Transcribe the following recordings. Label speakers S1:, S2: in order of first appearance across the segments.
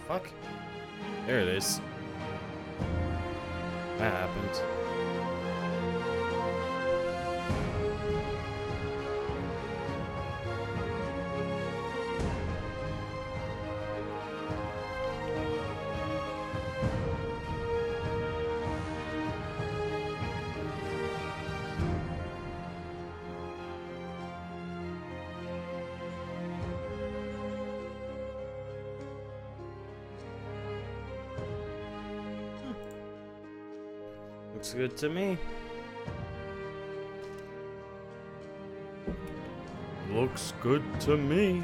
S1: fuck? There it is. That happened. Looks good to me. Looks good to me.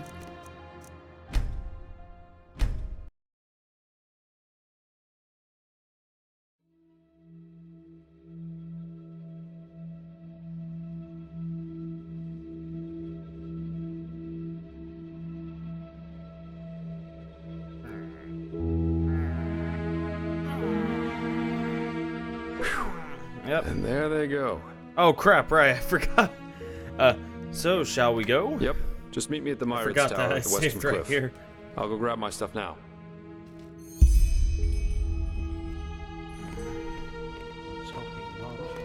S1: Yep.
S2: And there they go.
S1: Oh crap, right, I forgot. So shall we go?
S2: Yep. Just meet me at the
S1: I
S2: Myriad
S1: forgot
S2: Tower
S1: that I
S2: at the Western
S1: saved right
S2: Cliff.
S1: here.
S2: I'll go grab my stuff now.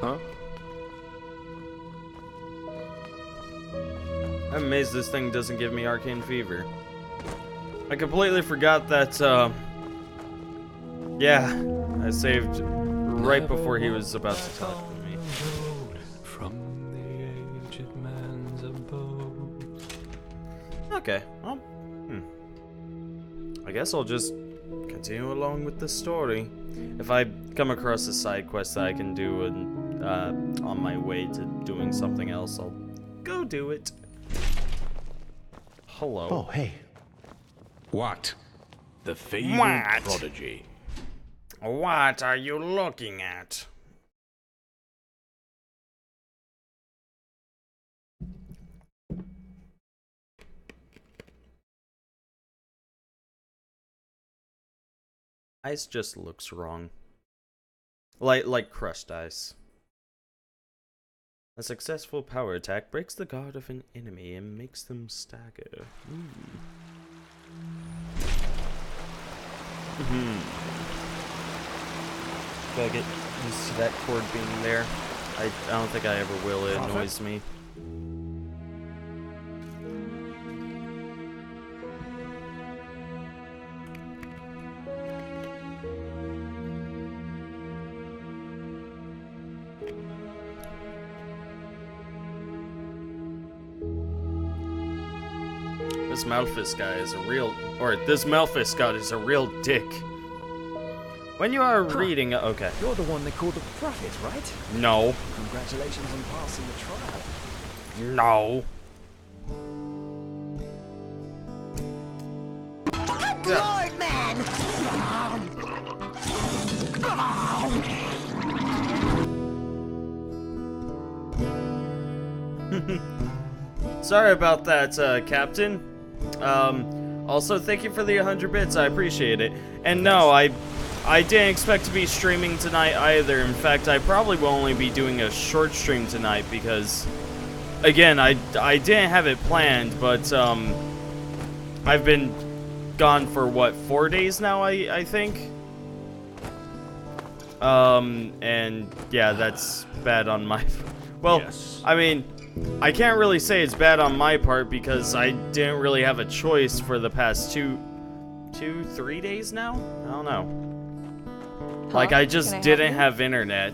S2: Huh?
S1: I'm amazed this thing doesn't give me arcane fever. I completely forgot that, yeah, I saved right before he was about to talk to me.
S2: From the aged man's abode.
S1: Okay, well, I guess I'll just continue along with the story. If I come across a side quest that I can do and, on my way to doing something else, I'll go do it. Hello.
S3: Oh, hey.
S4: What? The fabled
S1: What?
S4: prodigy.
S1: What are you looking at? Ice just looks wrong. Like crushed ice. A successful power attack breaks the guard of an enemy and makes them stagger. Gotta get used to that chord being there. I don't think I ever will. It annoys me. This Malphus guy is a real, or this Malphus god is a real dick. When you are reading, okay.
S3: You're the one they call the prophet, right?
S1: No.
S3: Congratulations on passing the trial.
S1: No.
S5: Lord, man!
S1: Sorry about that, Captain. Also, thank you for the 100 bits. I appreciate it. And no, I didn't expect to be streaming tonight either. In fact, I probably will only be doing a short stream tonight because, again, I didn't have it planned, but I've been gone for what, 4 days now, I think. And yeah, that's bad on my. Well,
S4: Yes.
S1: I mean, I can't really say it's bad on my part because I didn't really have a choice for the past 3 days now. I don't know. Like, I just didn't have internet.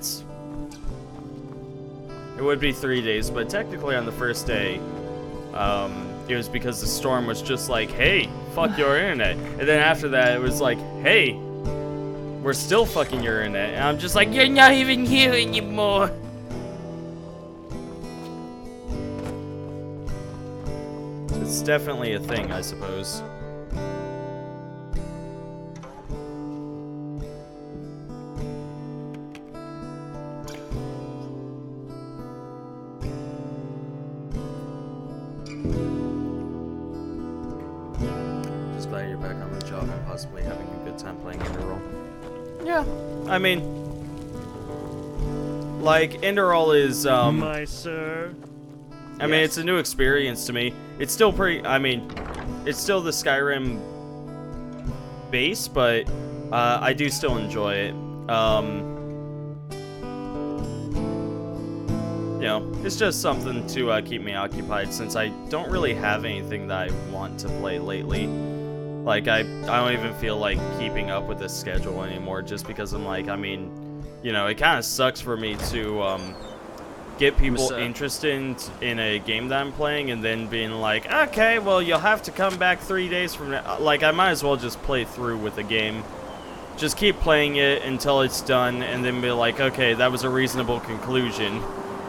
S1: It would be 3 days, but technically on the first day, it was because the storm was just like, hey, fuck your internet. And then after that, it was like, hey, we're still fucking your internet. And I'm just like, you're not even here anymore. It's definitely a thing, I suppose. Just glad you're back on the job and possibly having a good time playing Enderal. Yeah, I mean, like, Enderal is,
S4: My sir.
S1: I mean, it's a new experience to me. It's still pretty, I mean, it's still the Skyrim base, but I do still enjoy it. You know, it's just something to keep me occupied since I don't really have anything that I want to play lately. Like, I don't even feel like keeping up with this schedule anymore just because I'm like, I mean, you know, it kind of sucks for me to get people interested in a game that I'm playing and then being like, okay, well, you'll have to come back 3 days from now. Like, I might as well just play through with the game. Just keep playing it until it's done and then be like, okay, that was a reasonable conclusion.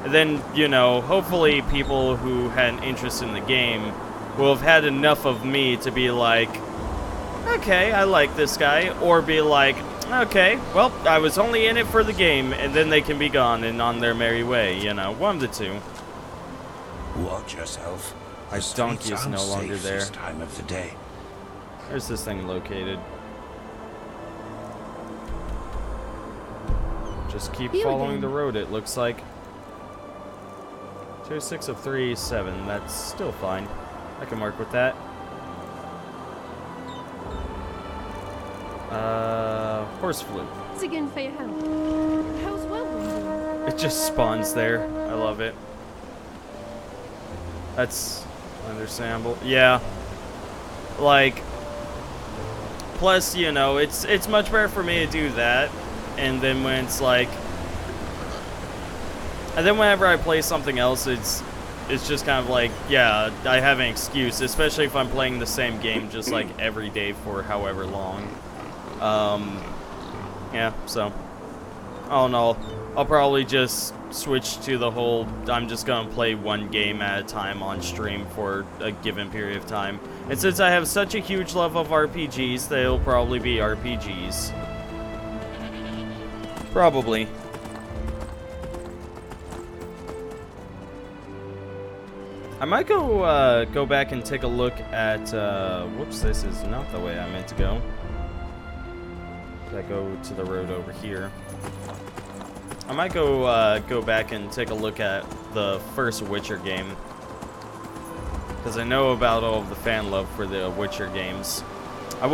S1: And then, you know, hopefully people who had an interest in the game will have had enough of me to be like, okay, I like this guy, or be like, okay, well, I was only in it for the game, and then they can be gone and on their merry way, you know, one of the two.
S6: Watch yourself.
S1: My donkey is no longer there.
S6: This time of the day.
S1: Where's this thing located? Just keep following the road, it looks like. 2-6 of 3, 7. That's still fine. I can work with that. Horse flute.
S7: Thanks again for your help. How's well?
S1: It just spawns there. I love it. That's understandable. Yeah. Like, plus, you know, it's much better for me to do that. And then when it's like, and then whenever I play something else, it's just kind of like, yeah, I have an excuse, especially if I'm playing the same game just like every day for however long. Yeah, so all in all, I'll probably just switch to the whole, I'm just gonna play one game at a time on stream for a given period of time. And since I have such a huge love of RPGs, they'll probably be RPGs. Probably. I might go back and take a look at, whoops, this is not the way I meant to go. I go to the road over here. I might go back and take a look at the first Witcher game. Because I know about all of the fan love for the Witcher games. I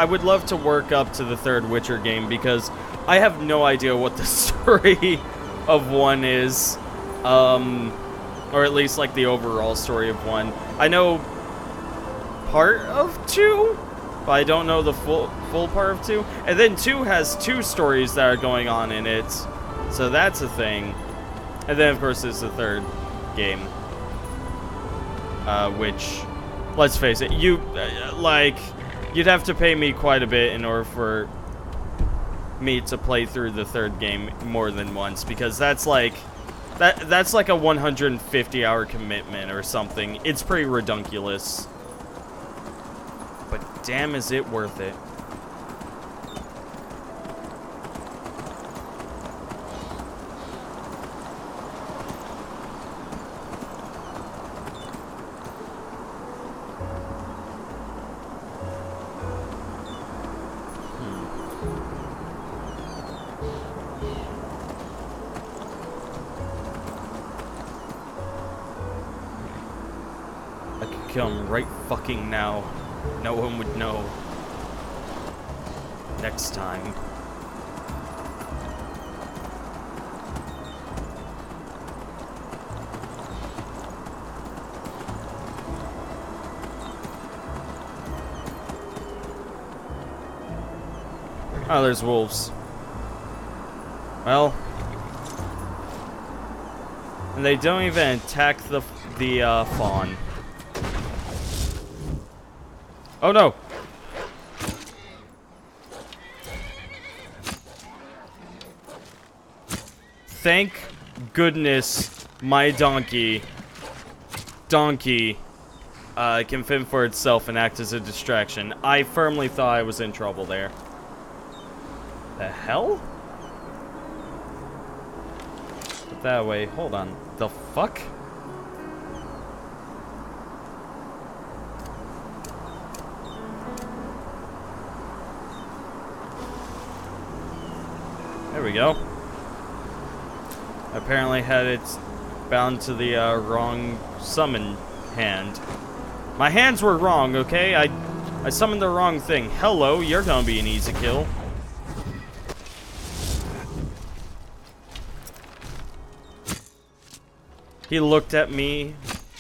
S1: would love to work up to the third Witcher game because I have no idea what the story of one is. Or at least like the overall story of one. I know part of 2, but I don't know the full part of 2. And then 2 has 2 stories that are going on in it, so that's a thing. And then of course there's the third game, which, let's face it, you'd have to pay me quite a bit in order for me to play through the third game more than once, because that's like a 150-hour commitment or something. It's pretty redunculous. But damn, is it worth it. Kill him right fucking now. No one would know. Next time. Oh, there's wolves. Well, and they don't even attack the fawn. Oh no! Thank goodness my donkey can fend for itself and act as a distraction. I firmly thought I was in trouble there. The hell? Put that away. Hold on. The fuck? There we go. Apparently had it bound to the wrong summon hand. My hands were wrong, okay? I summoned the wrong thing. Hello, you're gonna be an easy kill. He looked at me,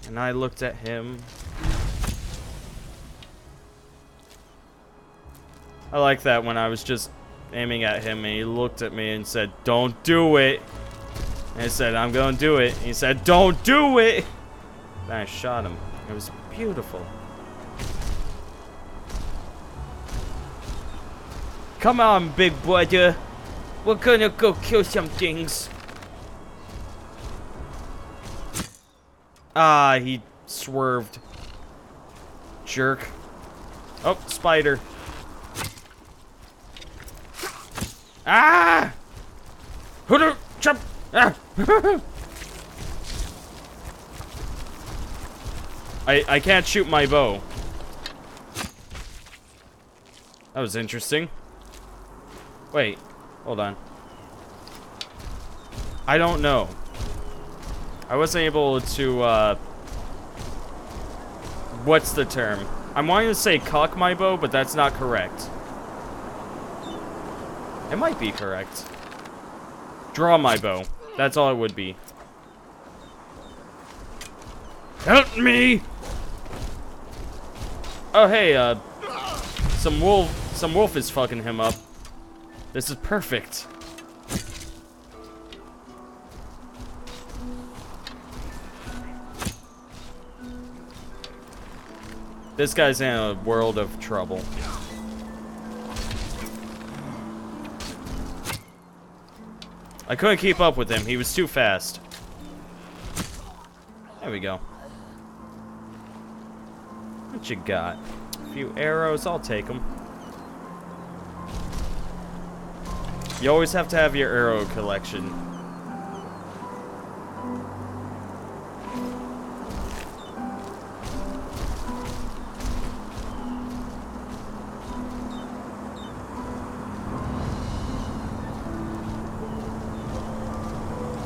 S1: and I looked at him. I like that when I was just aiming at him, and he looked at me and said, "Don't do it." And I said, "I'm gonna do it." And he said, "Don't do it." Then I shot him. It was beautiful. Come on, big brother. We're gonna go kill some things. Ah, he swerved. Jerk. Oh, spider. Ah! Hoodoo! Jump! Ah! I can't shoot my bow. That was interesting. Wait, hold on. I don't know. I wasn't able to, what's the term? I'm wanting to say cock my bow, but that's not correct. It might be correct. Draw my bow. That's all it would be. Help me! Oh, hey, some wolf is fucking him up. This is perfect. This guy's in a world of trouble. I couldn't keep up with him. He was too fast. There we go. What you got? A few arrows. I'll take them. You always have to have your arrow collection.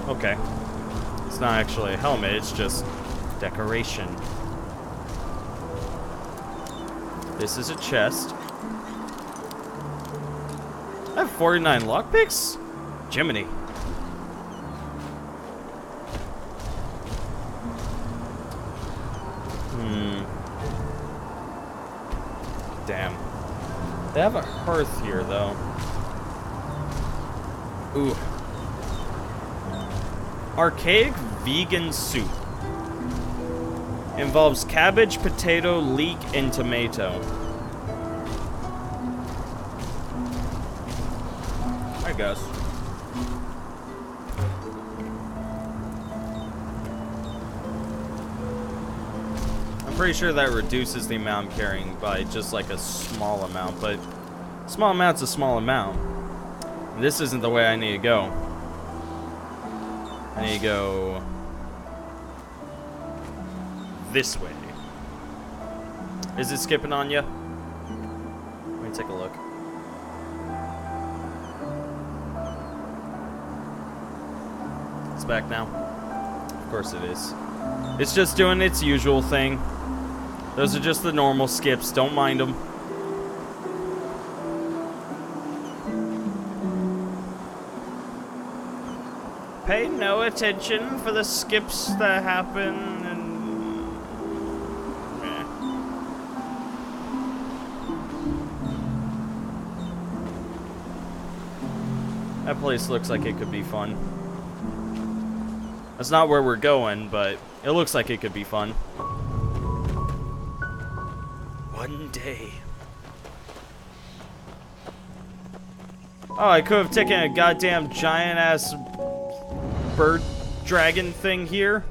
S1: Okay. It's not actually a helmet, it's just decoration. This is a chest. I have 49 lockpicks? Jiminy. Damn. They have a hearth here, though. Ooh. Archaic vegan soup. Involves cabbage, potato, leek, and tomato. I guess. I'm pretty sure that reduces the amount I'm carrying by just like a small amount, but small amount's a small amount. This isn't the way I need to go. I need to go this way. Is it skipping on you? Let me take a look. It's back now. Of course it is. It's just doing its usual thing. Those are just the normal skips. Don't mind them. Pay no attention for the skips that happen and that place looks like it could be fun. That's not where we're going, but it looks like it could be fun. One day. Oh, I could have taken a goddamn giant ass bird dragon thing here.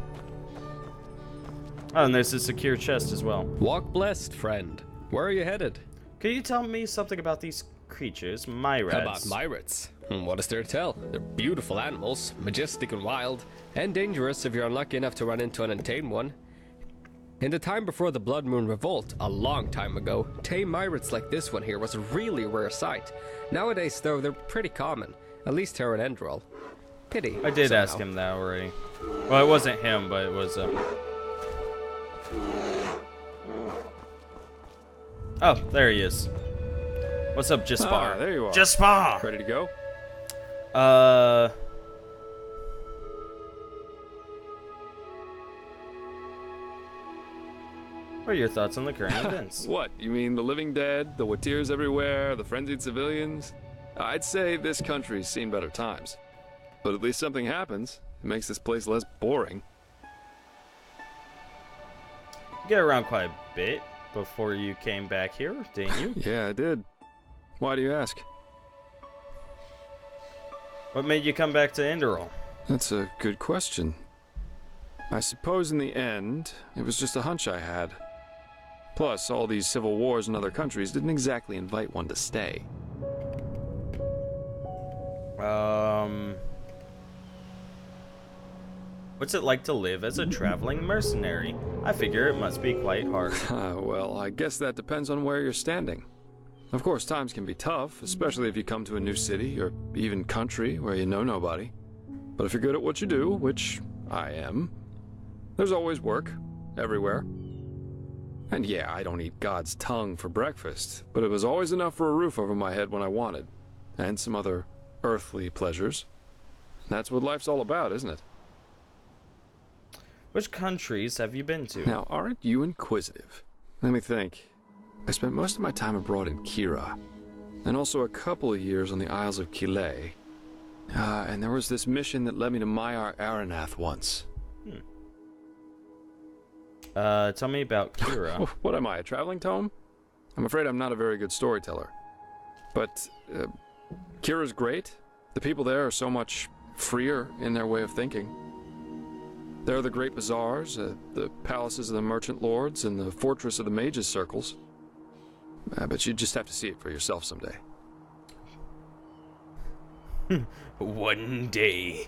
S1: Oh, and there's a secure chest as well.
S8: Walk blessed, friend. Where are you headed?
S1: Can you tell me something about these creatures, Myrats?
S8: About Myrats? What is there to tell? They're beautiful animals, majestic and wild, and dangerous if you're unlucky enough to run into an untamed one. In the time before the Blood Moon Revolt, a long time ago, tame Myrats like this one here was a really rare sight. Nowadays, though, they're pretty common, at least here in Enderal. Pity.
S1: I did
S8: somehow.
S1: ask him that already. Well, it wasn't him, but it was Oh, there he is. What's up, Jaspar?
S2: Ah, there you are.
S1: Jaspar!
S2: Ready to go?
S1: What are your thoughts on the current events?
S2: What? You mean the living dead, the Watirs everywhere, the frenzied civilians? I'd say this country's seen better times. But at least something happens. It makes this place less boring.
S1: You get around quite a bit before you came back here, didn't you?
S2: Yeah, I did. Why do you ask?
S1: What made you come back to Enderal?
S2: That's a good question. I suppose in the end, it was just a hunch I had. Plus, all these civil wars in other countries didn't exactly invite one to stay.
S1: What's it like to live as a traveling mercenary? I figure it must be quite hard.
S2: Well, I guess that depends on where you're standing. Of course, times can be tough, especially if you come to a new city or even country where you know nobody. But if you're good at what you do, which I am, there's always work, everywhere. And yeah, I don't eat God's tongue for breakfast, but it was always enough for a roof over my head when I wanted, and some other earthly pleasures. That's what life's all about, isn't it?
S1: Which countries have you been to?
S2: Now, aren't you inquisitive? Let me think. I spent most of my time abroad in Kira, and also a couple of years on the Isles of Kile. And there was this mission that led me to Maiar Aranath once.
S1: Tell me about Kira.
S2: What am I, a traveling tome? I'm afraid I'm not a very good storyteller. But Kira's great. The people there are so much freer in their way of thinking. There are the great bazaars, the palaces of the merchant lords, and the fortress of the mages' circles. But you just have to see it for yourself someday.
S1: One day.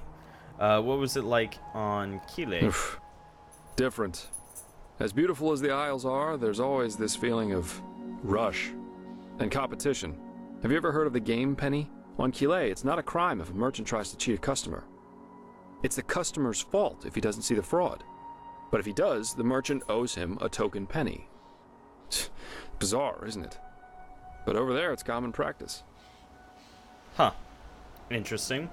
S1: What was it like on Kile?
S2: Oof. Different. As beautiful as the Isles are, there's always this feeling of rush and competition. Have you ever heard of the game penny? On Kile, it's not a crime if a merchant tries to cheat a customer. It's the customer's fault if he doesn't see the fraud. But if he does, the merchant owes him a token penny. Bizarre, isn't it? But over there, it's common practice.
S1: Huh. Interesting.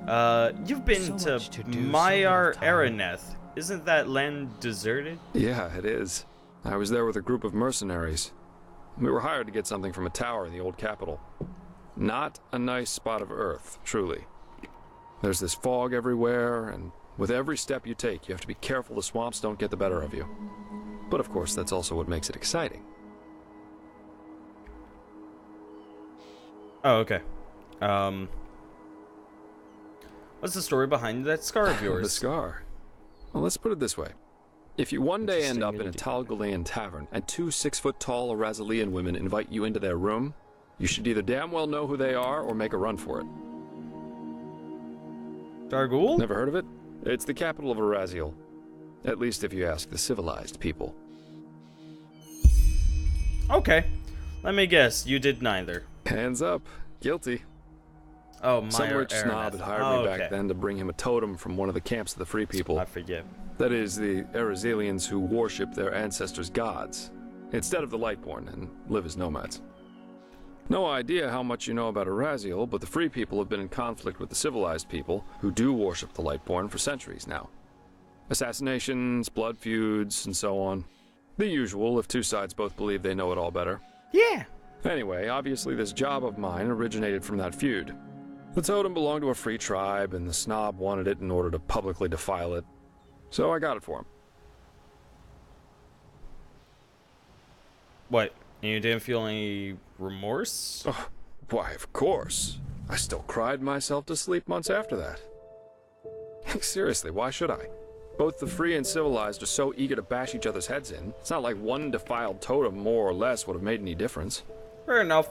S1: You've been
S3: So
S1: to
S3: much to do, so
S1: Maiar
S3: little time.
S1: Araneth. Isn't that land deserted?
S2: Yeah, it is. I was there with a group of mercenaries. We were hired to get something from a tower in the old capital. Not a nice spot of earth, truly. There's this fog everywhere, and with every step you take, you have to be careful the swamps don't get the better of you. But of course, that's also what makes it exciting.
S1: Oh, okay. What's the story behind that scar of yours?
S2: The scar. Well, let's put it this way. If you one day end up in a
S1: Interesting
S2: Tal Galean tavern and two 6-foot-tall Arazalian women invite you into their room, you should either damn well know who they are or make a run for it.
S1: Dargul?
S2: Never heard of it? It's the capital of Araziel. At least if you ask the civilized people.
S1: Okay. Let me guess, you did neither.
S2: Hands up. Guilty.
S1: Oh, Maiar
S2: Some rich
S1: Araneth.
S2: snob had hired me back then to bring him a totem from one of the camps of the Free People.
S1: I forget.
S2: That is, the Arazelians who worship their ancestors' gods, instead of the Lightborn, and live as nomads. No idea how much you know about Araziel, but the Free People have been in conflict with the civilized people, who do worship the Lightborn, for centuries now. Assassinations, blood feuds, and so on. The usual if two sides both believe they know it all better.
S1: Yeah.
S2: Anyway, obviously this job of mine originated from that feud. The totem belonged to a free tribe, and the snob wanted it in order to publicly defile it. So I got it for him.
S1: What? You didn't feel any remorse?
S2: Oh, why, of course. I still cried myself to sleep months after that. Seriously, why should I? Both the free and civilized are so eager to bash each other's heads in. It's not like one defiled totem, more or less, would have made any difference.
S1: Fair enough.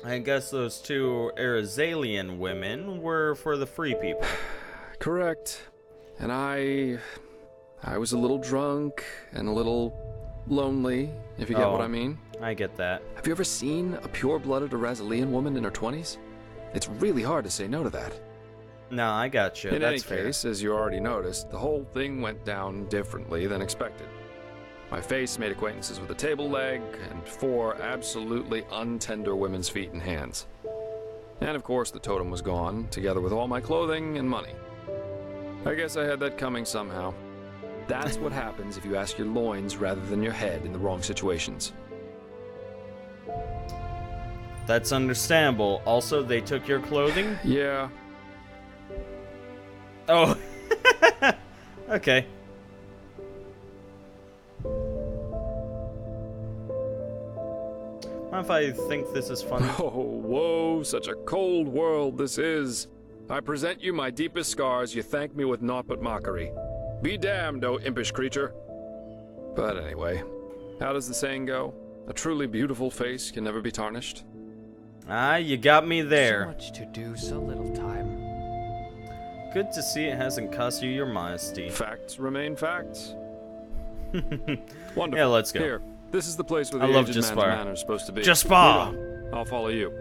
S1: I guess those two Arazalian women were for the free people.
S2: Correct. And I was a little drunk and a little lonely, if you get what I mean.
S1: I get that.
S2: Have you ever seen a pure-blooded Arazalian woman in her 20s? It's really hard to say no to that.
S1: No, I got you.
S2: In
S1: That's
S2: any
S1: fair.
S2: case, as you already noticed, the whole thing went down differently than expected. My face made acquaintances with a table leg, and 4 absolutely untender women's feet and hands. And of course, the totem was gone, together with all my clothing and money. I guess I had that coming somehow. That's what happens if you ask your loins rather than your head in the wrong situations.
S1: That's understandable. Also, they took your clothing?
S2: Yeah.
S1: Oh. Okay. Mind if I think this is funny?
S2: Oh, whoa, such a cold world this is. I present you my deepest scars, you thank me with naught but mockery. Be damned, O impish creature. But anyway, how does the saying go? A truly beautiful face can never be tarnished.
S1: Ah, you got me
S8: So
S1: there.
S8: much to do, so little time.
S1: Good to see it hasn't cost you your modesty.
S2: Facts remain facts. Wonderful.
S1: Yeah, let's go.
S2: Here, this is the place where
S1: I
S2: the
S1: love
S2: aged man's
S1: Jaspar.
S2: manor is supposed to be.
S1: Jaspar!
S2: Lead on. I'll follow you.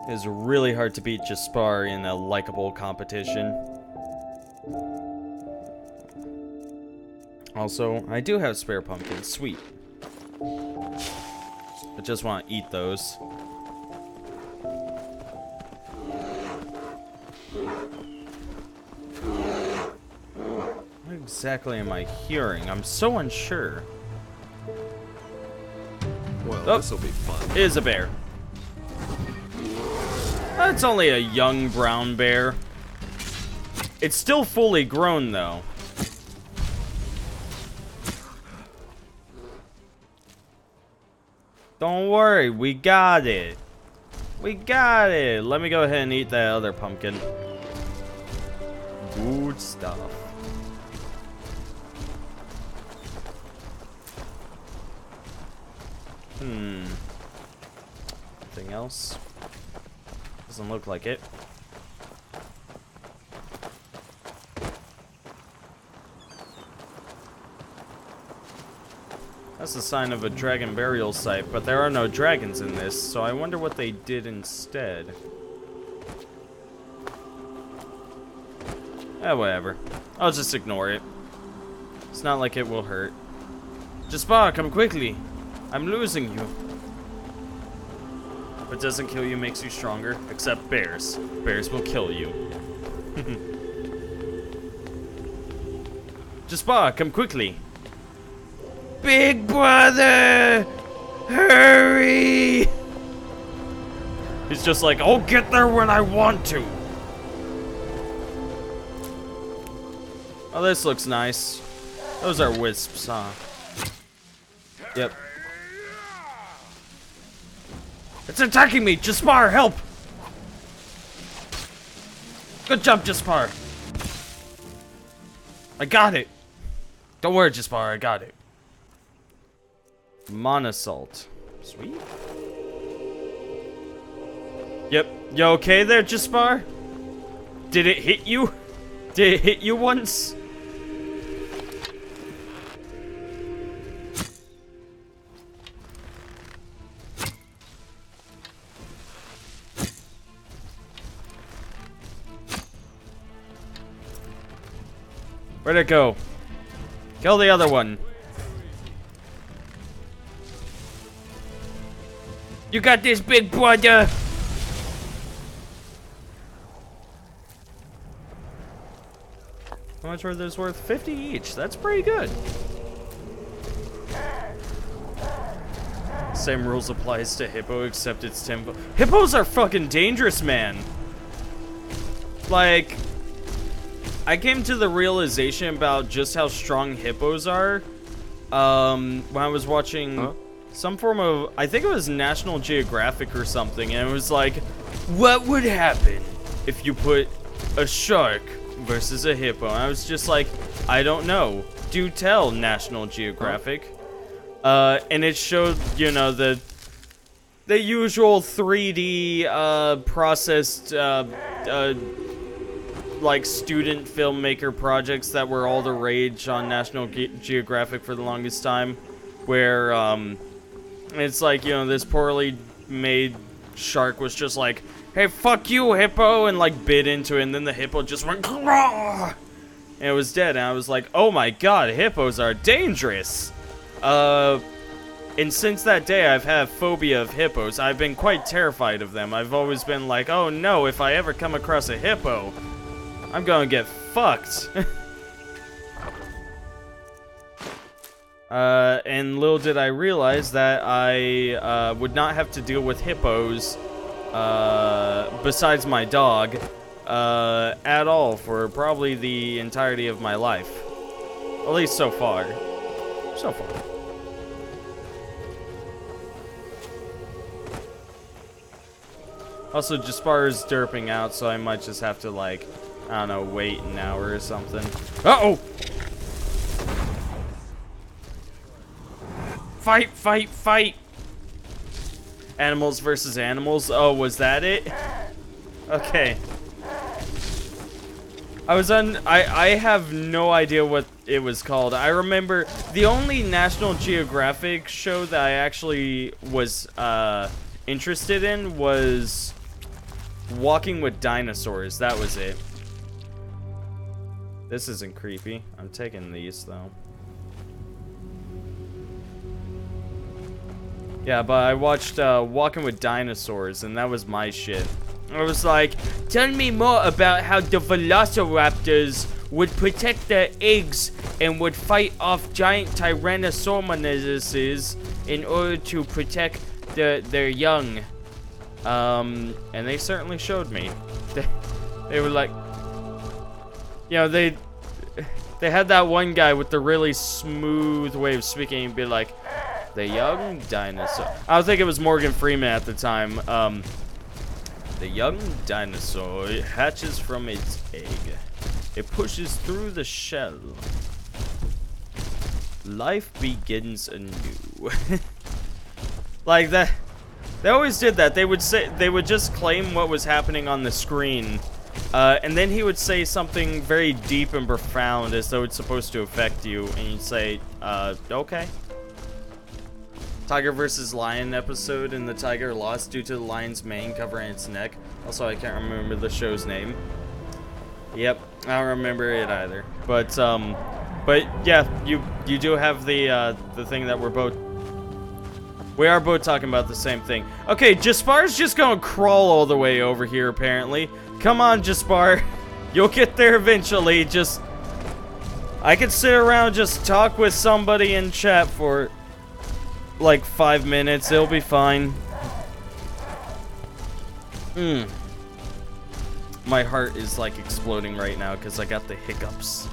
S1: It's really hard to beat Jaspar in a likable competition. Also, I do have spare pumpkins. Sweet. I just want to eat those. What exactly am I hearing? I'm so unsure.
S2: Well,
S1: Oh.
S2: this'll be fun.
S1: It is a bear. It's only a young brown bear. It's still fully grown, though. Don't worry, we got it. We got it. Let me go ahead and eat that other pumpkin. Good stuff. Anything else? Doesn't look like it. That's the sign of a dragon burial site, but there are no dragons in this, so I wonder what they did instead. Whatever. I'll just ignore it. It's not like it will hurt. Jaspar, come quickly. I'm losing you. What doesn't kill you makes you stronger, except bears. Bears will kill you. Jaspar, come quickly. Big brother! Hurry! He's just like, I'll get there when I want to. Oh, this looks nice. Those are wisps, huh? Yep. It's attacking me! Jaspar, help! Good job, Jaspar. I got it. Don't worry, Jaspar, I got it. Monosalt. Sweet. Yep. You okay there, Jaspar? Did it hit you? Did it hit you once? Where'd it go? Kill the other one. You got this, big brother. How much were those worth? 50 each. That's pretty good. Same rules applies to hippo, except it's tempo. Hippos are fucking dangerous, man. Like, I came to the realization about just how strong hippos are when I was watching some form of, I think it was National Geographic or something, and it was like, what would happen if you put a shark versus a hippo? And I was just like, I don't know. Do tell, National Geographic. And it showed, you know, the usual 3D processed like student filmmaker projects that were all the rage on National Geographic for the longest time, where it's like, you know, this poorly made shark was just like, hey, fuck you, hippo, and like bit into it, and then the hippo just went, and it was dead, and I was like, oh my god, hippos are dangerous. And since that day, I've had phobia of hippos. I've been quite terrified of them. I've always been like, oh no, if I ever come across a hippo, I'm gonna get fucked. And little did I realize that I would not have to deal with hippos, besides my dog, at all for probably the entirety of my life. At least so far. So far. Also, Jaspar's derping out, so I might just have to, like, I don't know, wait an hour or something. Uh-oh! Fight, fight, fight! Animals versus animals. Oh, was that it? Okay. I have no idea what it was called. I remember the only National Geographic show that I actually was, interested in was Walking with Dinosaurs. That was it. This isn't creepy. I'm taking these, though. Yeah, but I watched Walking with Dinosaurs, and that was my shit. I was like, tell me more about how the velociraptors would protect their eggs and would fight off giant tyrannosaurus in order to protect their young. And they certainly showed me. They were like, you know, they had that one guy with the really smooth way of speaking and be like, the young dinosaur. I don't think it was Morgan Freeman at the time. The young dinosaur hatches from its egg. It pushes through the shell. Life begins anew. Like that. They always did that. They would just claim what was happening on the screen. And then he would say something very deep and profound as though it's supposed to affect you. And you'd say, okay. Tiger versus lion episode, and the tiger lost due to the lion's mane covering its neck. Also, I can't remember the show's name. Yep, I don't remember it either. But yeah, you do have the thing that we are both talking about the same thing. Okay, Jaspar's just gonna crawl all the way over here, apparently. Come on, Jaspar. You'll get there eventually. I could sit around, just talk with somebody in chat for like 5 minutes. It'll be fine. My heart is like exploding right now because I got the hiccups.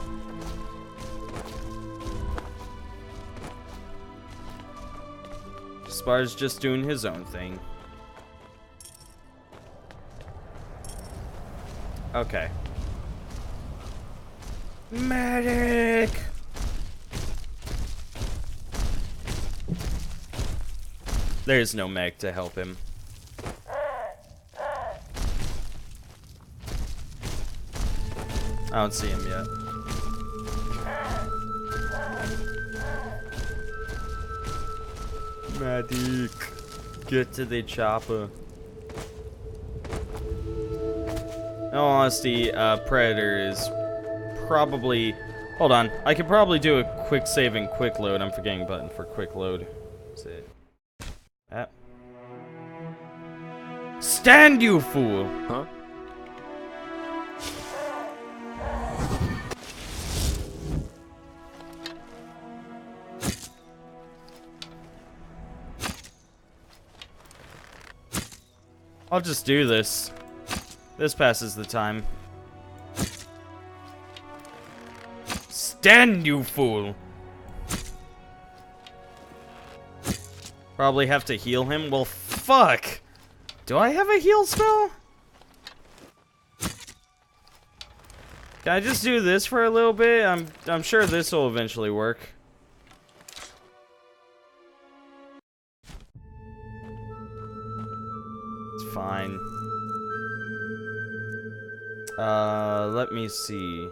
S1: Spar's just doing his own thing. Okay. Medic! There's no mech to help him. I don't see him yet. Medic, get to the chopper. In all honesty, Predator is probably... Hold on, I could probably do a quick save and quick load. I'm forgetting button for quick load. That's it. Ah. Stand, you fool!
S2: Huh?
S1: I'll just do this. This passes the time. Stand, you fool! Probably have to heal him. Well, fuck! Do I have a heal spell? Can I just do this for a little bit? I'm sure this will eventually work. It's fine. Let me see.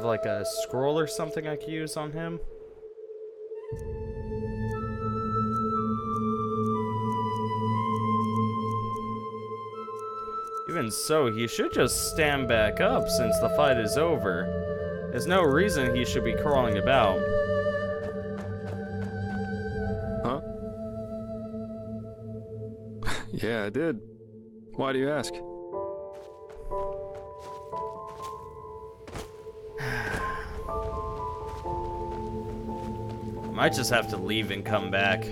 S1: have like a scroll or something I could use on him? Even so, he should just stand back up since the fight is over. There's no reason he should be crawling about.
S2: Huh? Yeah, I did. Why do you ask?
S1: Might just have to leave and come back.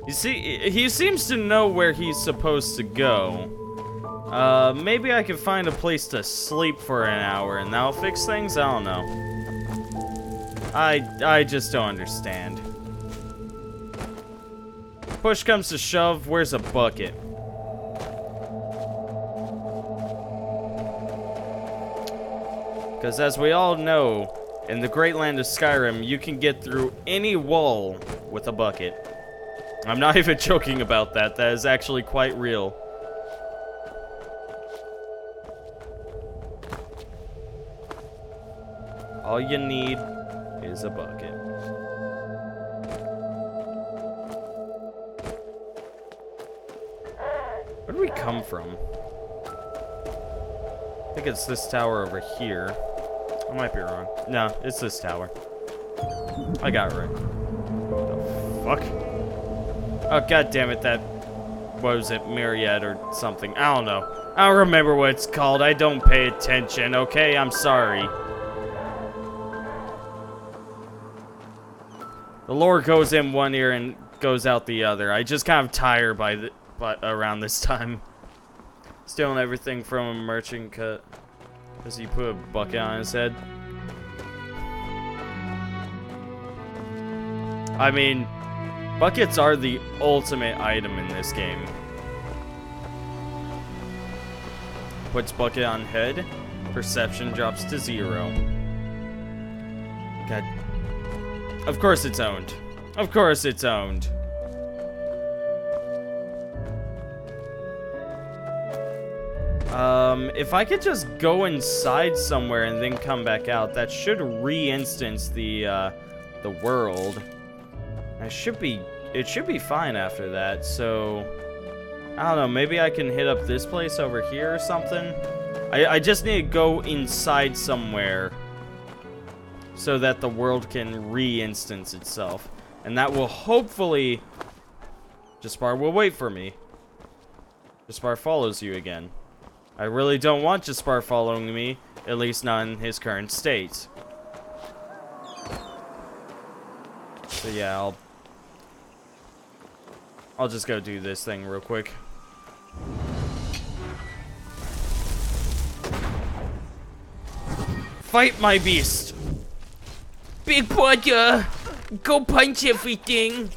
S1: You see, he seems to know where he's supposed to go. Maybe I could find a place to sleep for an hour and that'll fix things? I don't know. I just don't understand. Push comes to shove, where's a bucket? Because as we all know, in the great land of Skyrim, you can get through any wall with a bucket. I'm not even joking about that. That is actually quite real. All you need is a bucket. Where do we come from? I think it's this tower over here. I might be wrong. No, it's this tower. I got it right. The fuck? Oh, god damn it, that... What was it? Myriad or something. I don't know. I don't remember what it's called. I don't pay attention, okay? I'm sorry. The lore goes in one ear and goes out the other. I just kind of tire by around this time. Stealing everything from a merchant cut. Does he put a bucket on his head? I mean, buckets are the ultimate item in this game. Puts bucket on head, perception drops to 0. God. Of course it's owned. Of course it's owned. If I could just go inside somewhere and then come back out, that should re-instance the world. It should be fine after that, so... I don't know, maybe I can hit up this place over here or something? I just need to go inside somewhere so that the world can re-instance itself. And that will hopefully... Jaspar will wait for me. Jaspar follows you again. I really don't want Jaspar following me, at least not in his current state. So yeah, I'll just go do this thing real quick. Fight my beast! Big brother! Go punch everything!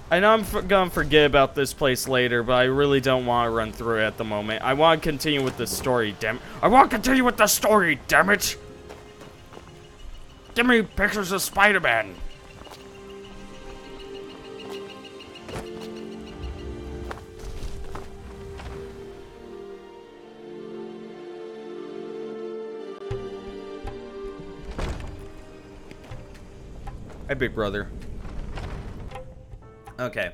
S1: I know I'm gonna forget about this place later, but I really don't want to run through it at the moment. I want to continue with the story, damn it. I want to continue with the story, damn it! Give me pictures of Spider-Man! Hi, big brother. Okay,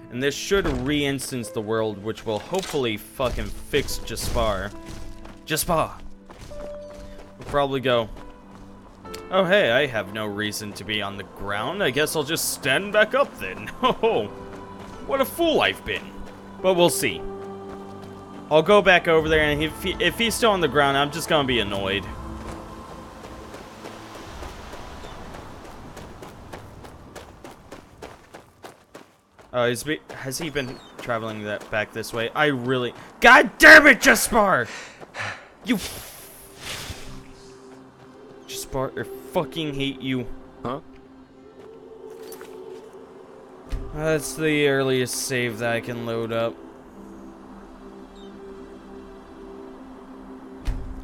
S1: and this should re-instance the world, which will hopefully fucking fix Jaspar. Jaspar! We'll probably go, oh hey, I have no reason to be on the ground. I guess I'll just stand back up then. Oh, what a fool I've been. But we'll see. I'll go back over there, and if he's still on the ground, I'm just gonna be annoyed. Oh, has he been traveling back this way? I really... God damn it, Jaspar! You... Jaspar, I fucking hate you.
S2: Huh?
S1: That's the earliest save that I can load up.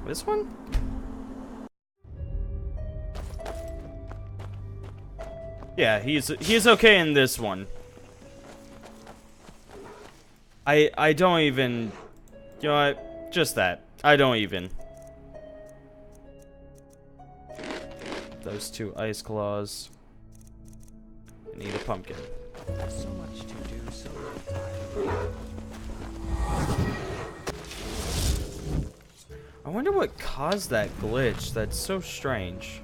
S1: This one? Yeah, he's okay in this one. I don't even, you know what? Just that. I don't even. Those 2 ice claws. I need a pumpkin.
S3: So much to do, so little time.
S1: I wonder what caused that glitch. That's so strange.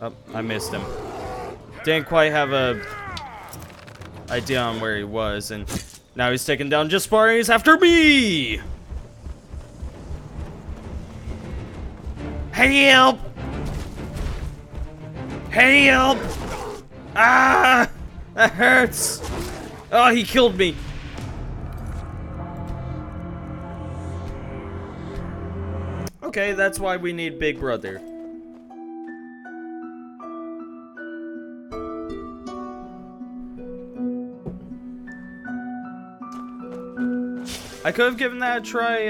S1: Oh, I missed him. Didn't quite have a idea on where he was, and now he's taking down Jaspar and he's after me! Help! Help! Ah! That hurts! Oh, he killed me! Okay, that's why we need Big Brother. I could have given that a try,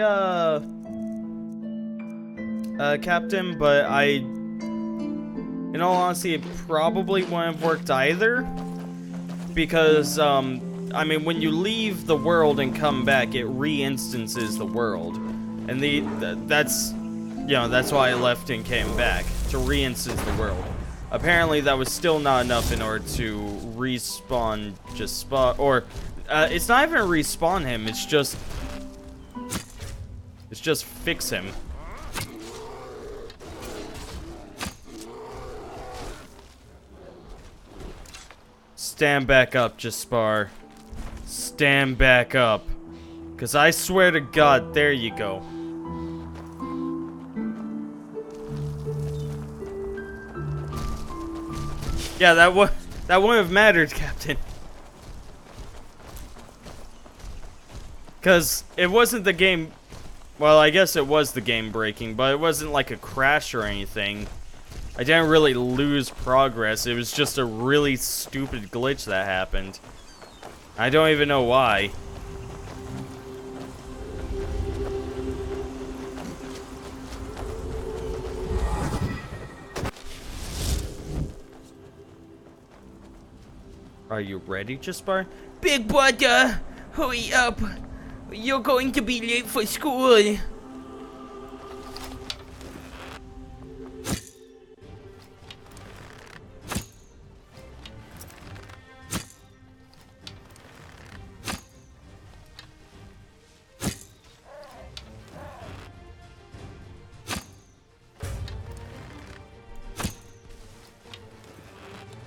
S1: Captain, but in all honesty, it probably wouldn't have worked either. Because, I mean, when you leave the world and come back, it re-instances the world. And that's, you know, that's why I left and came back, to re-instance the world. Apparently, that was still not enough in order to respawn or, it's not even respawn him, it's just fix him. Stand back up, Jaspar. Stand back up. 'Cause I swear to God, there you go. Yeah, that wouldn't have mattered, Captain. 'Cause it wasn't the game. Well, I guess it was the game breaking, but it wasn't like a crash or anything. I didn't really lose progress. It was just a really stupid glitch that happened. I don't even know why. Are you ready, Jaspar?
S5: Big brother, hurry up. You're going to be late for school.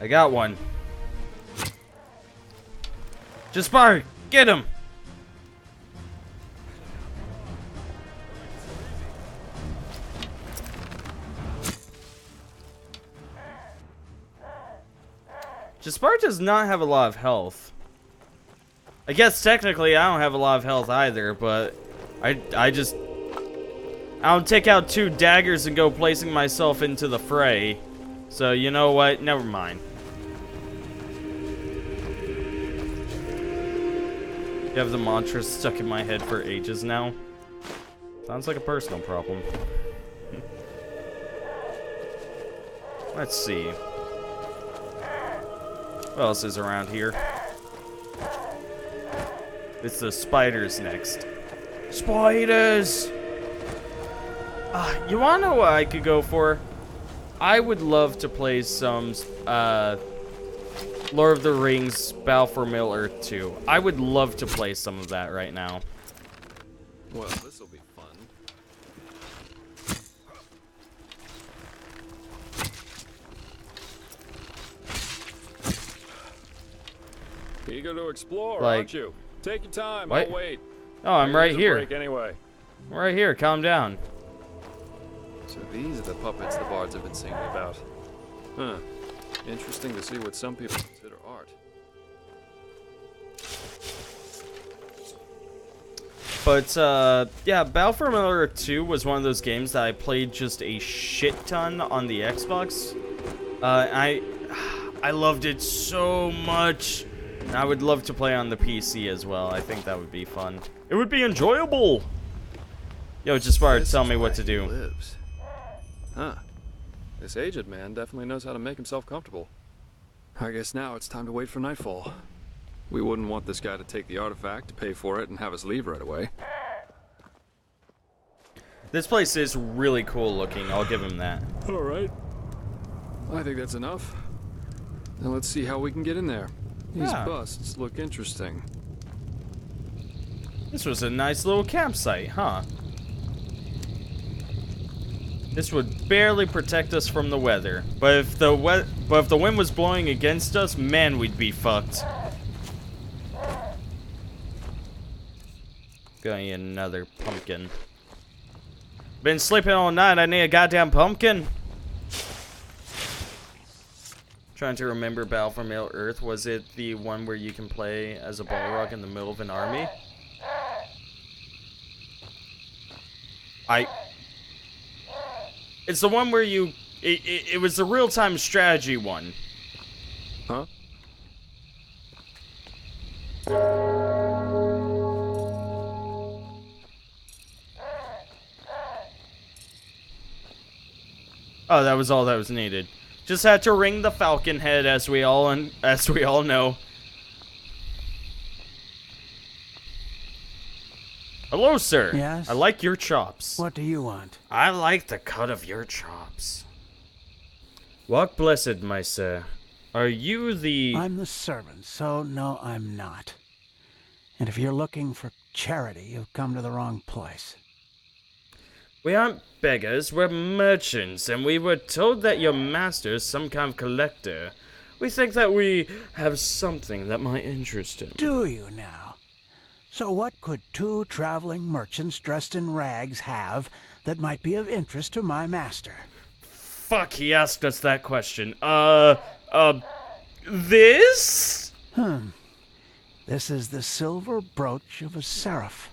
S1: I got one. Jaspar, get him! Jaspar does not have a lot of health. I guess technically I don't have a lot of health either, but I don't take out 2 daggers and go placing myself into the fray. So you know what? Never mind. You have the mantra stuck in my head for ages now. Sounds like a personal problem. Let's see. What else is around here? It's the spiders next. Spiders! You wanna know what I could go for? I would love to play some Lord of the Rings Battle for Middle-earth 2. I would love to play some of that right now.
S2: Well, this'll be fun. Eager to explore,
S1: Like,
S2: aren't you? Take your time.
S1: what?
S2: I'll wait.
S1: Oh, I'm right
S2: Here's a
S1: here.
S2: break anyway.
S1: I'm right here. Calm down.
S2: So these are the puppets the bards have been singing about. Huh. Interesting to see what some people consider art.
S1: But, yeah, Battle for Middle-earth 2 was one of those games that I played just a shit ton on the Xbox. I loved it so much. And I would love to play on the PC as well. I think that would be fun. It would be enjoyable. Yo, Jaspar, tell me what to do.
S2: Lives. Huh. This aged man definitely knows how to make himself comfortable. I guess now it's time to wait for nightfall. We wouldn't want this guy to take the artifact, pay for it, and have us leave right away.
S1: This place is really cool looking. I'll give him that.
S2: All right. I think that's enough. Now let's see how we can get in there. These busts look interesting.
S1: This was a nice little campsite, huh? This would barely protect us from the weather, but if the wind was blowing against us, man, we'd be fucked. Gonna need another pumpkin. Been sleeping all night. I need a goddamn pumpkin. Trying to remember Battle for Middle Earth. Was it the one where you can play as a Balrog in the middle of an army? It's the one where you... It was the real-time strategy one.
S2: Huh?
S1: Oh, that was all that was needed. Just had to ring the falcon head, as we all know. Hello, sir.
S9: Yes?
S1: I like your chops.
S9: What do you want?
S1: I like the cut of your chops. Walk blessed, my sir. Are you the...
S9: I'm the servant, so no, I'm not. And if you're looking for charity, you've come to the wrong place.
S1: We aren't beggars, we're merchants, and we were told that your master is some kind of collector. We think that we have something that might interest him.
S9: Do you now? So what could two traveling merchants dressed in rags have that might be of interest to my master?
S1: Fuck, he asked us that question. This?
S9: This is the silver brooch of a seraph.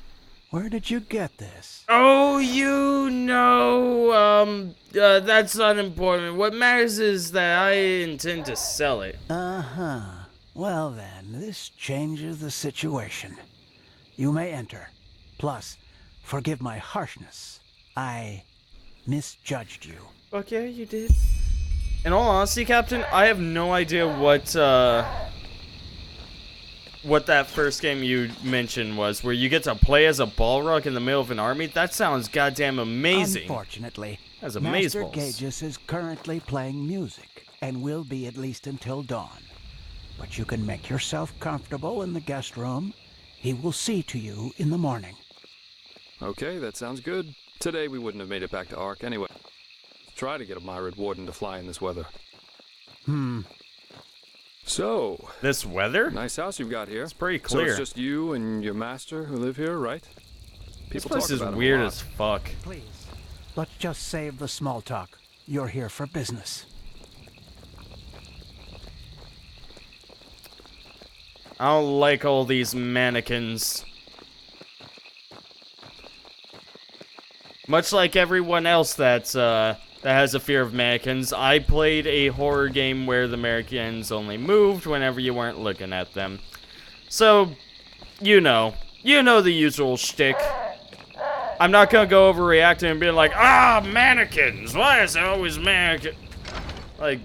S9: Where did you get this?
S1: Oh, you know, that's not important. What matters is that I intend to sell it.
S9: Uh-huh. Well then, this changes the situation. You may enter. Plus, forgive my harshness. I misjudged you.
S1: Fuck yeah, you did. In all honesty, Captain, I have no idea what that first game you mentioned was, where you get to play as a Balrog in the middle of an army. That sounds goddamn amazing.
S9: Unfortunately,
S1: Master
S9: Gages is currently playing music, and will be at least until dawn. But you can make yourself comfortable in the guest room. He will see to you in the morning.
S2: Okay, that sounds good. Today we wouldn't have made it back to Ark anyway. Try to get a Myrid Warden to fly in this weather. So...
S1: This weather?
S2: Nice house you've got here.
S1: It's pretty clear.
S2: So it's just you and your master who live here, right?
S1: This place is weird as fuck.
S9: Please, let's just save the small talk. You're here for business.
S1: I don't like all these mannequins. Much like everyone else that has a fear of mannequins, I played a horror game where the mannequins only moved whenever you weren't looking at them. So, you know the usual shtick. I'm not gonna go overreacting and being like, mannequins! Why is there always mannequins? Like,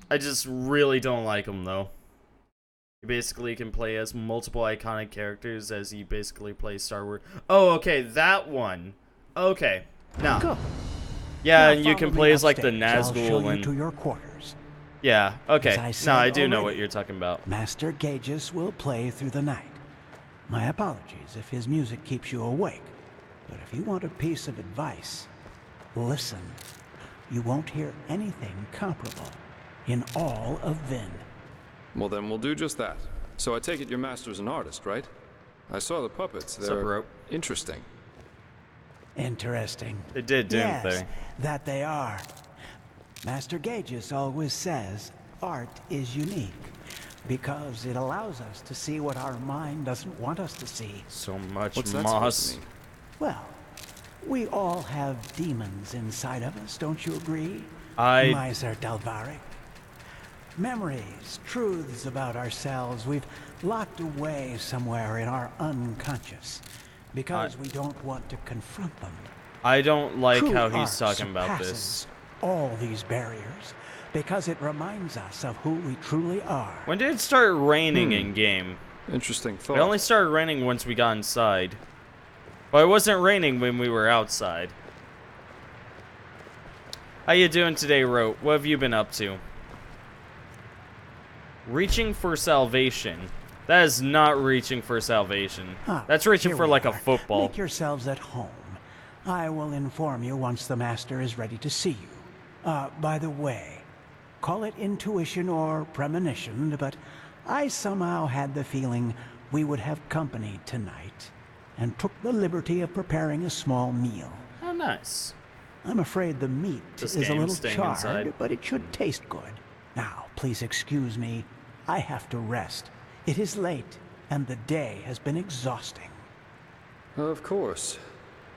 S1: I just really don't like them, though. You basically can play as multiple iconic characters as you basically play Star Wars. Oh, okay, that one. Okay, no.
S9: Go.
S1: Yeah,
S9: Now
S1: and you can play as like the
S9: I'll show
S1: Nazgul
S9: you
S1: and...
S9: to your quarters.
S1: Yeah, okay.
S9: As I
S1: No,
S9: said
S1: I do know
S9: already,
S1: what you're talking about.
S9: Master Gages will play through the night. My apologies if his music keeps you awake. But if you want a piece of advice, listen. You won't hear anything comparable in all of Vin.
S2: Well, then we'll do just that. So I take it your master's an artist, right? I saw the puppets. They're interesting.
S9: Interesting.
S1: They did, didn't
S9: Yes,
S1: they?
S9: that they are. Master Gages always says art is unique because it allows us to see what our mind doesn't want us to see.
S1: So much
S2: What's that
S1: moss.
S2: supposed to mean?
S9: Well, we all have demons inside of us, don't you agree? Miser Dalvari. Memories, truths about ourselves we've locked away somewhere in our unconscious because we don't want to confront them.
S1: I don't like
S9: True
S1: how he's
S9: art
S1: talking about this.
S9: surpasses all these barriers because it reminds us of who we truly are.
S1: When did it start raining in game?
S2: Interesting thought.
S1: It only started raining once we got inside. But it wasn't raining when we were outside. How you doing today, Ro? What have you been up to? Reaching for salvation. That is not reaching for salvation. That's reaching for like a football.
S9: Make yourselves at home. I will inform you once the master is ready to see you. By the way, call it intuition or premonition, but I somehow had the feeling we would have company tonight and took the liberty of preparing a small meal.
S1: Oh, nice.
S9: I'm afraid the meat
S1: This
S9: is a
S1: game's
S9: little
S1: staying
S9: charred,
S1: inside.
S9: but it should taste good. Now, please excuse me. I have to rest. It is late, and the day has been exhausting.
S2: Of course.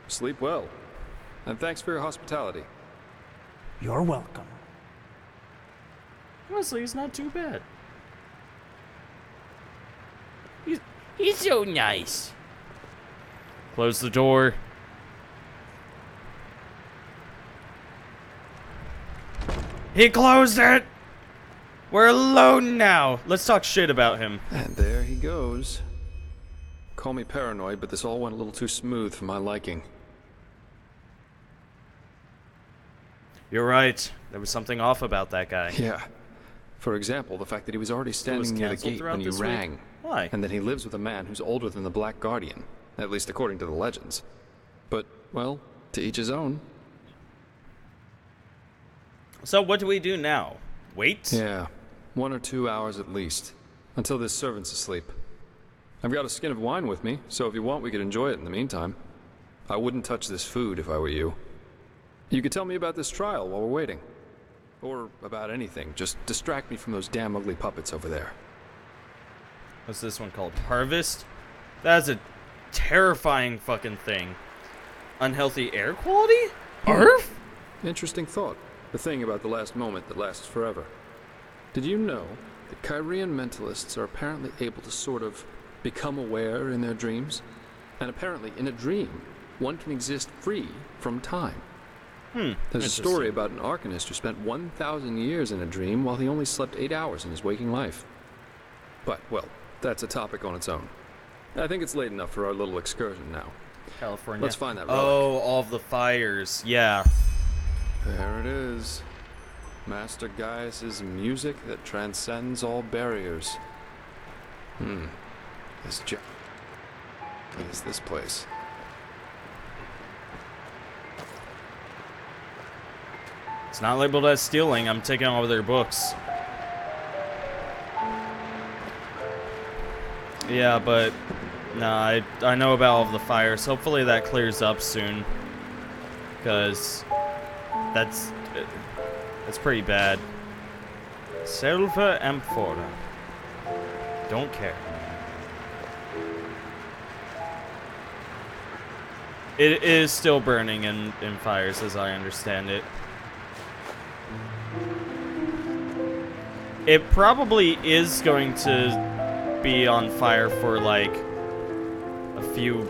S2: Sleep well. And thanks for your hospitality.
S9: You're welcome.
S1: Honestly, he's not too bad.
S5: He's so nice.
S1: Close the door. He closed it! We're alone now. Let's talk shit about him.
S2: And there he goes. Call me paranoid, but this all went a little too smooth for my liking.
S1: You're right. There was something off about that guy.
S2: Yeah. For example, the fact that he was already standing near the
S1: canceled
S2: gate
S1: throughout
S2: when you
S1: this week?
S2: rang.
S1: Why?
S2: And that he lives with a man who's older than the Black Guardian. At least according to the legends. But, well, to each his own.
S1: So what do we do now? Wait?
S2: Yeah. 1 or 2 hours at least. Until this servant's asleep. I've got a skin of wine with me, so if you want we could enjoy it in the meantime. I wouldn't touch this food if I were you. You could tell me about this trial while we're waiting. Or about anything. Just distract me from those damn ugly puppets over there.
S1: What's this one called? Harvest? That's a terrifying fucking thing. Unhealthy air quality? Arf?
S2: Interesting thought. The thing about the last moment that lasts forever. Did you know that Kyrian mentalists are apparently able to sort of become aware in their dreams? And apparently, in a dream, one can exist free from time. There's a story about an Arcanist who spent 1,000 years in a dream while he only slept 8 hours in his waking life. But, well, that's a topic on its own. I think it's late enough for our little excursion now.
S1: California.
S2: Let's find that relic.
S1: Oh, all of the fires. Yeah.
S2: There it is. Master Gaius' music that transcends all barriers. This is this place.
S1: It's not labeled as stealing. I'm taking all of their books. Yeah, but nah, I know about all of the fires. Hopefully that clears up soon, because that's pretty bad. Silver amphora. Don't care. It is still burning in fires, as I understand it. It probably is going to be on fire for like a few...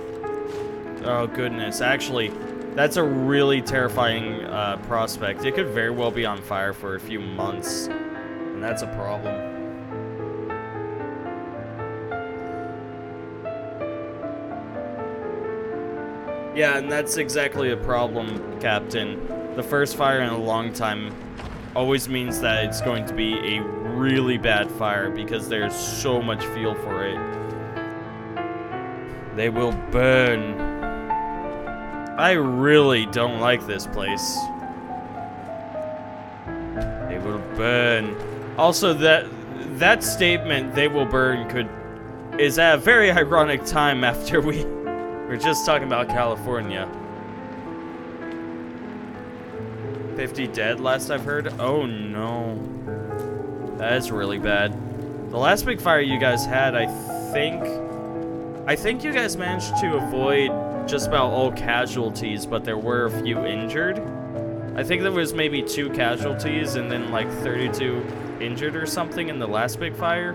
S1: Oh goodness, actually, that's a really terrifying prospect. It could very well be on fire for a few months, and that's a problem. Yeah, and that's exactly a problem, Captain. The first fire in a long time always means that it's going to be a really bad fire because there's so much fuel for it. They will burn. I really don't like this place. They will burn. Also, that statement, "they will burn," is at a very ironic time after we're just talking about California. 50 dead last I've heard? Oh no. That is really bad. The last big fire you guys had, I think you guys managed to avoid just about all casualties, but there were a few injured. I think there was maybe 2 casualties and then like 32 injured or something in the last big fire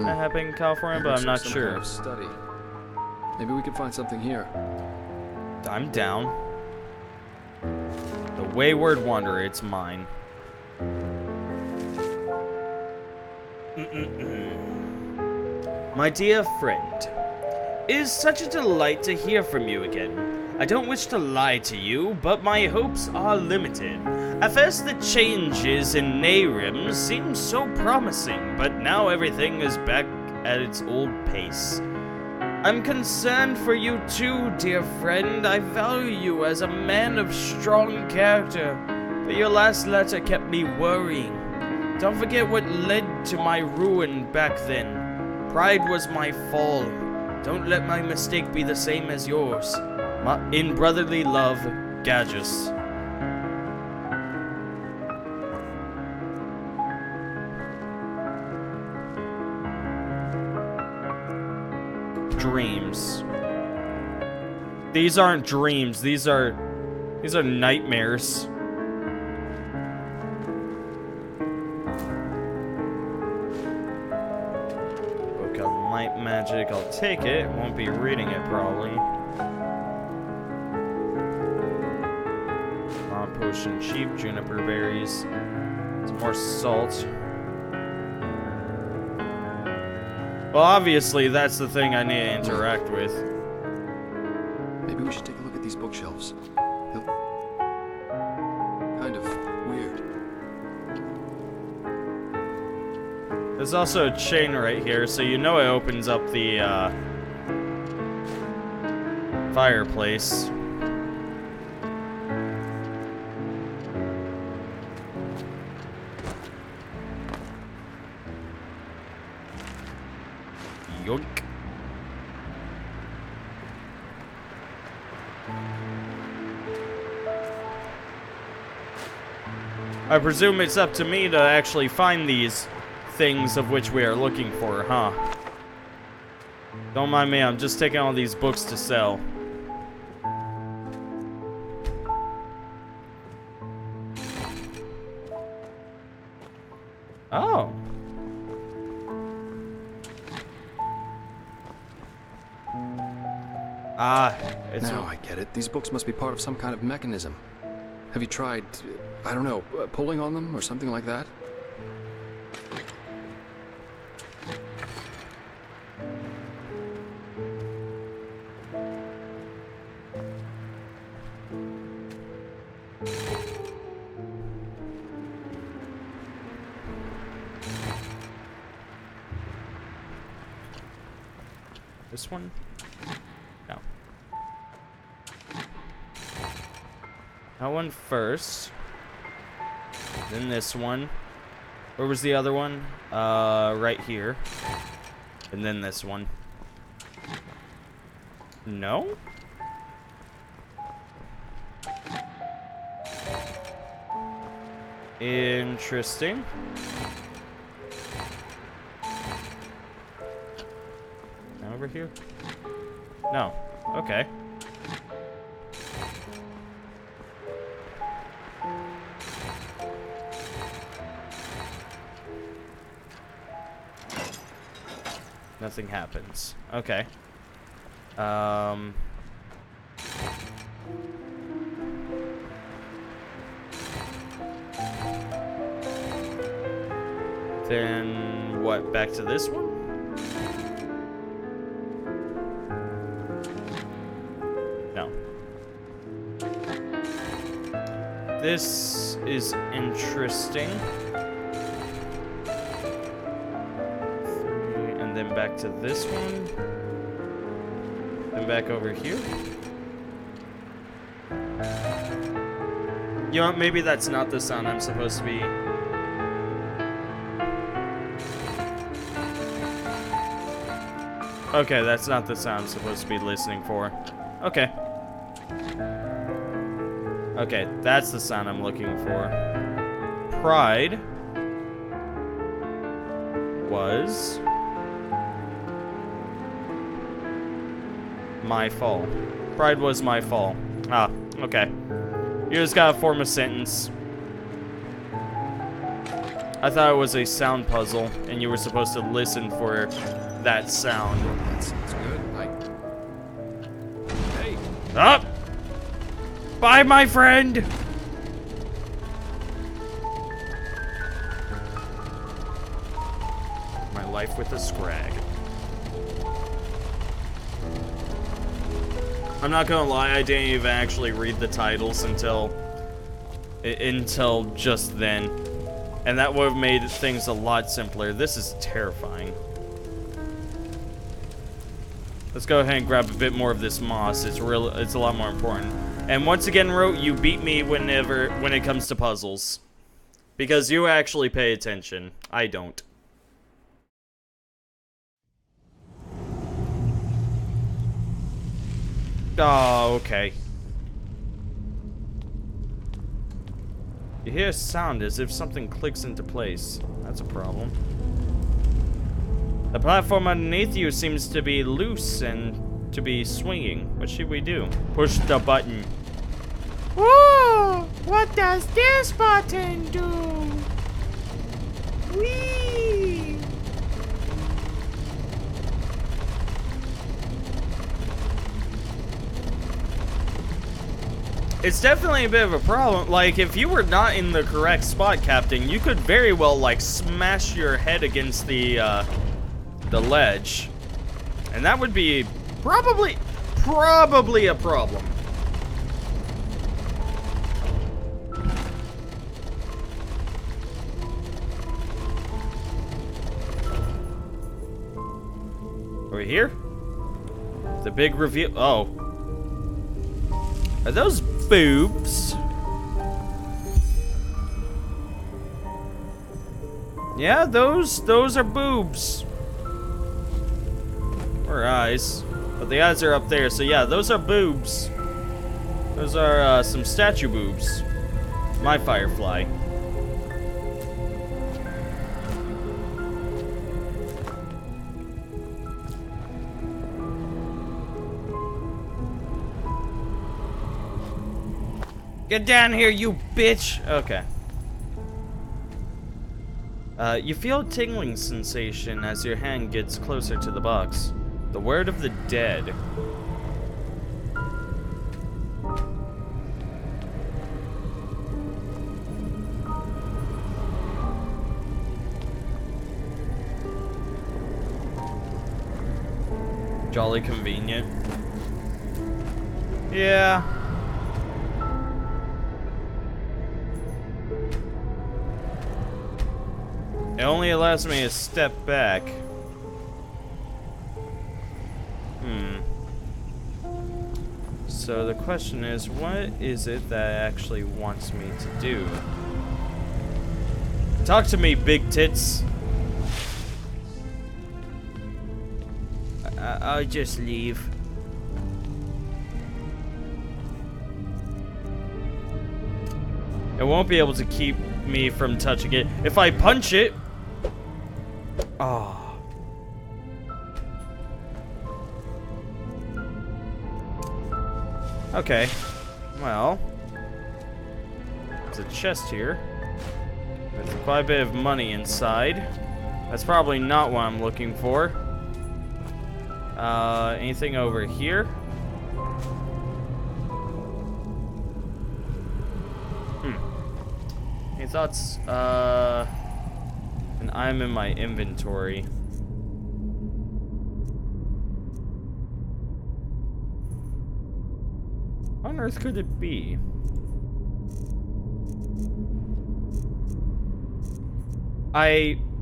S1: that happened in California, but I'm not
S2: Some
S1: sure.
S2: kind of study. Maybe we can find something here.
S1: I'm down. The Wayward Wanderer, it's mine. My dear friend, it is such a delight to hear from you again. I don't wish to lie to you, but my hopes are limited. At first, the changes in Nehrim seemed so promising, but now everything is back at its old pace. I'm concerned for you too, dear friend. I value you as a man of strong character, but your last letter kept me worrying. Don't forget what led to my ruin back then. Pride was my fall. Don't let my mistake be the same as yours. In brotherly love, Gagus. Dreams. These aren't dreams. These are nightmares. Book of Light Magic. I'll take it. Won't be reading it probably. Potion cheap, juniper berries, some more salt. Well, obviously, that's the thing I need to interact with.
S2: Maybe we should take a look at these bookshelves. They're kind of weird.
S1: There's also a chain right here, so you know it opens up the fireplace. Yoink. I presume it's up to me to actually find these things of which we are looking for, huh? Don't mind me, I'm just taking all these books to sell. Oh. It's
S2: Now I get it. These books must be part of some kind of mechanism. Have you tried, I don't know, pulling on them or something like that?
S1: This one? No. That one first. Then this one. Where was the other one? Right here. And then this one. No? Interesting. Over here? No. Okay. Nothing happens. Okay. Then what? Back to this one? No. This is interesting. And then back to this one. And back over here. You know what? Maybe that's not the sound I'm supposed to be. Okay, that's not the sound I'm supposed to be listening for. Okay. Okay, that's the sound I'm looking for. Pride was my fall. Pride was my fall. Ah, okay. You just gotta form a sentence. I thought it was a sound puzzle, and you were supposed to listen for that sound.
S2: That sounds good. Hey!
S1: Up! Bye, my friend! My life with a scrag. I'm not gonna lie, I didn't even actually read the titles until just then. And that would have made things a lot simpler. This is terrifying. Let's go ahead and grab a bit more of this moss. It's a lot more important. And once again, Ro, you beat me when it comes to puzzles. Because you actually pay attention. I don't. Oh, okay. You hear a sound as if something clicks into place. That's a problem. The platform underneath you seems to be loose and to be swinging. What should we do? Push the button.
S5: Whoa! What does this button do? Whee!
S1: It's definitely a bit of a problem. Like, if you were not in the correct spot, Captain, you could very well, like, smash your head against the ledge. And that would be probably a problem. Over here? The big reveal. Oh. Are those boobs? Yeah, those are boobs. Or eyes. But the eyes are up there, so yeah, those are boobs. Those are some statue boobs. My Firefly. Get down here, you bitch! Okay. You feel a tingling sensation as your hand gets closer to the box. The word of the dead. Jolly convenient. Yeah. It only allows me to step back. So the question is, what is it that it actually wants me to do? Talk to me, big tits.
S5: I'll just leave.
S1: It won't be able to keep me from touching it. If I punch it... Oh. Okay. Well. There's a chest here. There's quite a bit of money inside. That's probably not what I'm looking for. Anything over here? Any thoughts? And I'm in my inventory. What on earth could it be?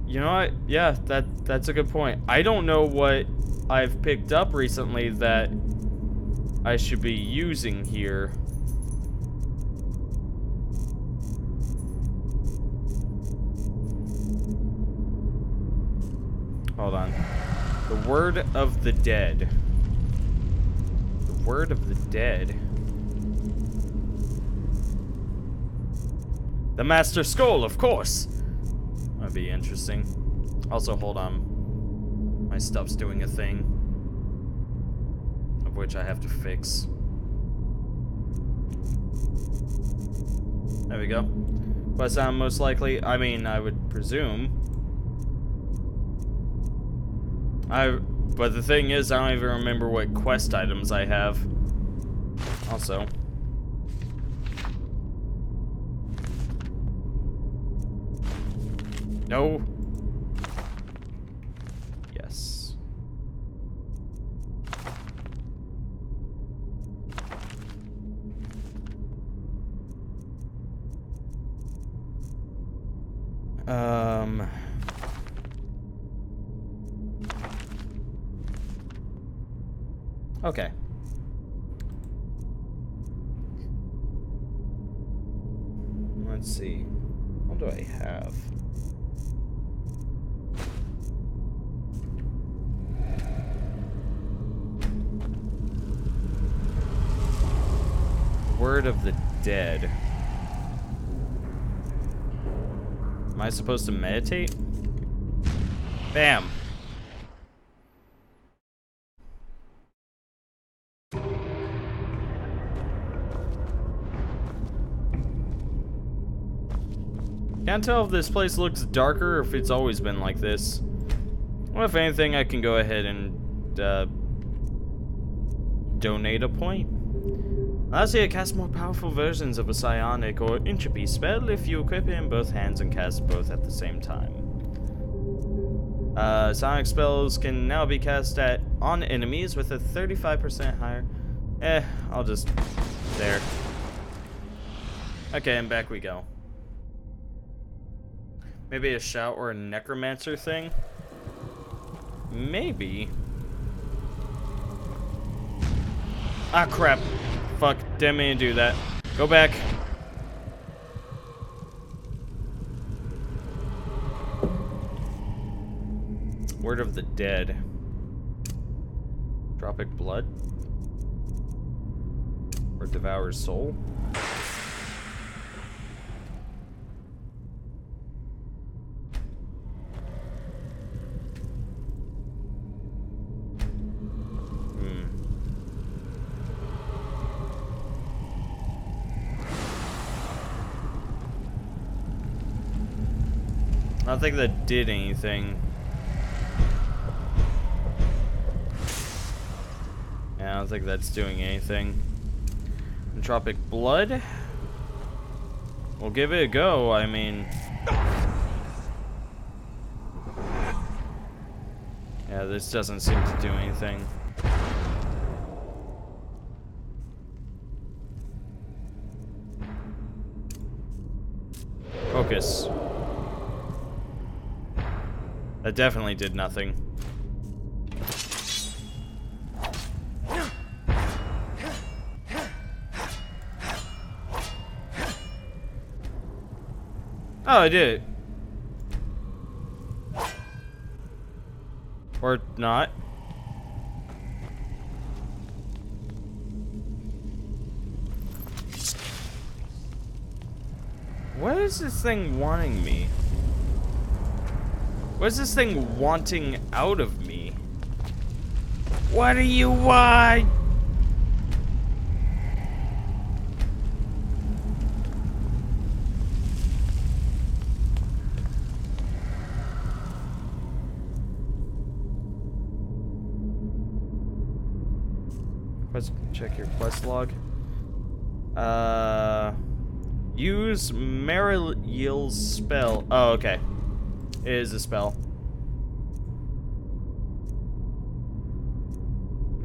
S1: You know what? Yeah, that's a good point. I don't know what I've picked up recently that I should be using here. Hold on. The word of the dead. The word of the dead. The Master Skull, of course. That'd be interesting. Also, hold on. My stuff's doing a thing. Of which I have to fix. There we go. Quest item most likely. I mean, I would presume. But the thing is, I don't even remember what quest items I have. Also. No. Yes. Okay. Let's see. What do I have? Word of the Dead. Am I supposed to meditate? Bam. Can't tell if this place looks darker or if it's always been like this. Well, if anything, I can go ahead and donate a point. Lastly, it casts more powerful versions of a psionic or entropy spell if you equip it in both hands and cast both at the same time. Psionic spells can now be cast on enemies with a 35% higher. I'll just... there. Okay, and back we go. Maybe a shout or a necromancer thing? Maybe. Ah, crap. Fuck, didn't mean to do that. Go back. Word of the Dead. Tropic Blood? Or Devour's Soul? I don't think that did anything. Yeah, I don't think that's doing anything. Entropic Blood? We'll give it a go, I mean... Yeah, this doesn't seem to do anything. Focus. That definitely did nothing. Oh, I did. Or not. What is this thing wanting me? What is this thing wanting out of me? What do you want? Let's check your quest log. Use Mariel's spell. Oh, okay. It is a spell.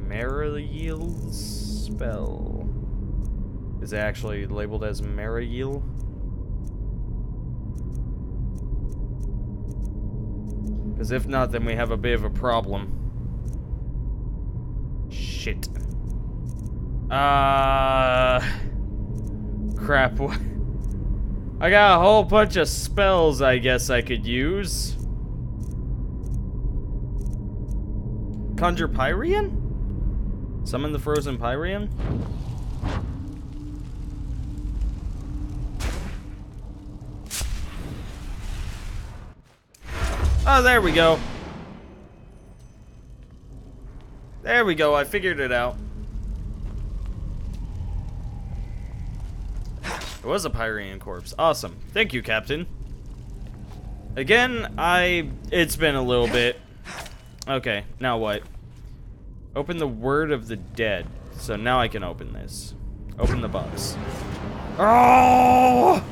S1: Mariel's spell. Is it actually labeled as Mariel? Because if not, then we have a bit of a problem. Shit. Crap. I got a whole bunch of spells I guess I could use. Conjure Pyrian? Summon the frozen Pyrian? Oh, there we go. There we go, I figured it out. It was a Pyrean corpse. Awesome. Thank you, Captain. Again, it's been a little bit. Okay, now what? Open the Word of the Dead. So now I can open this. Open the box. Oh!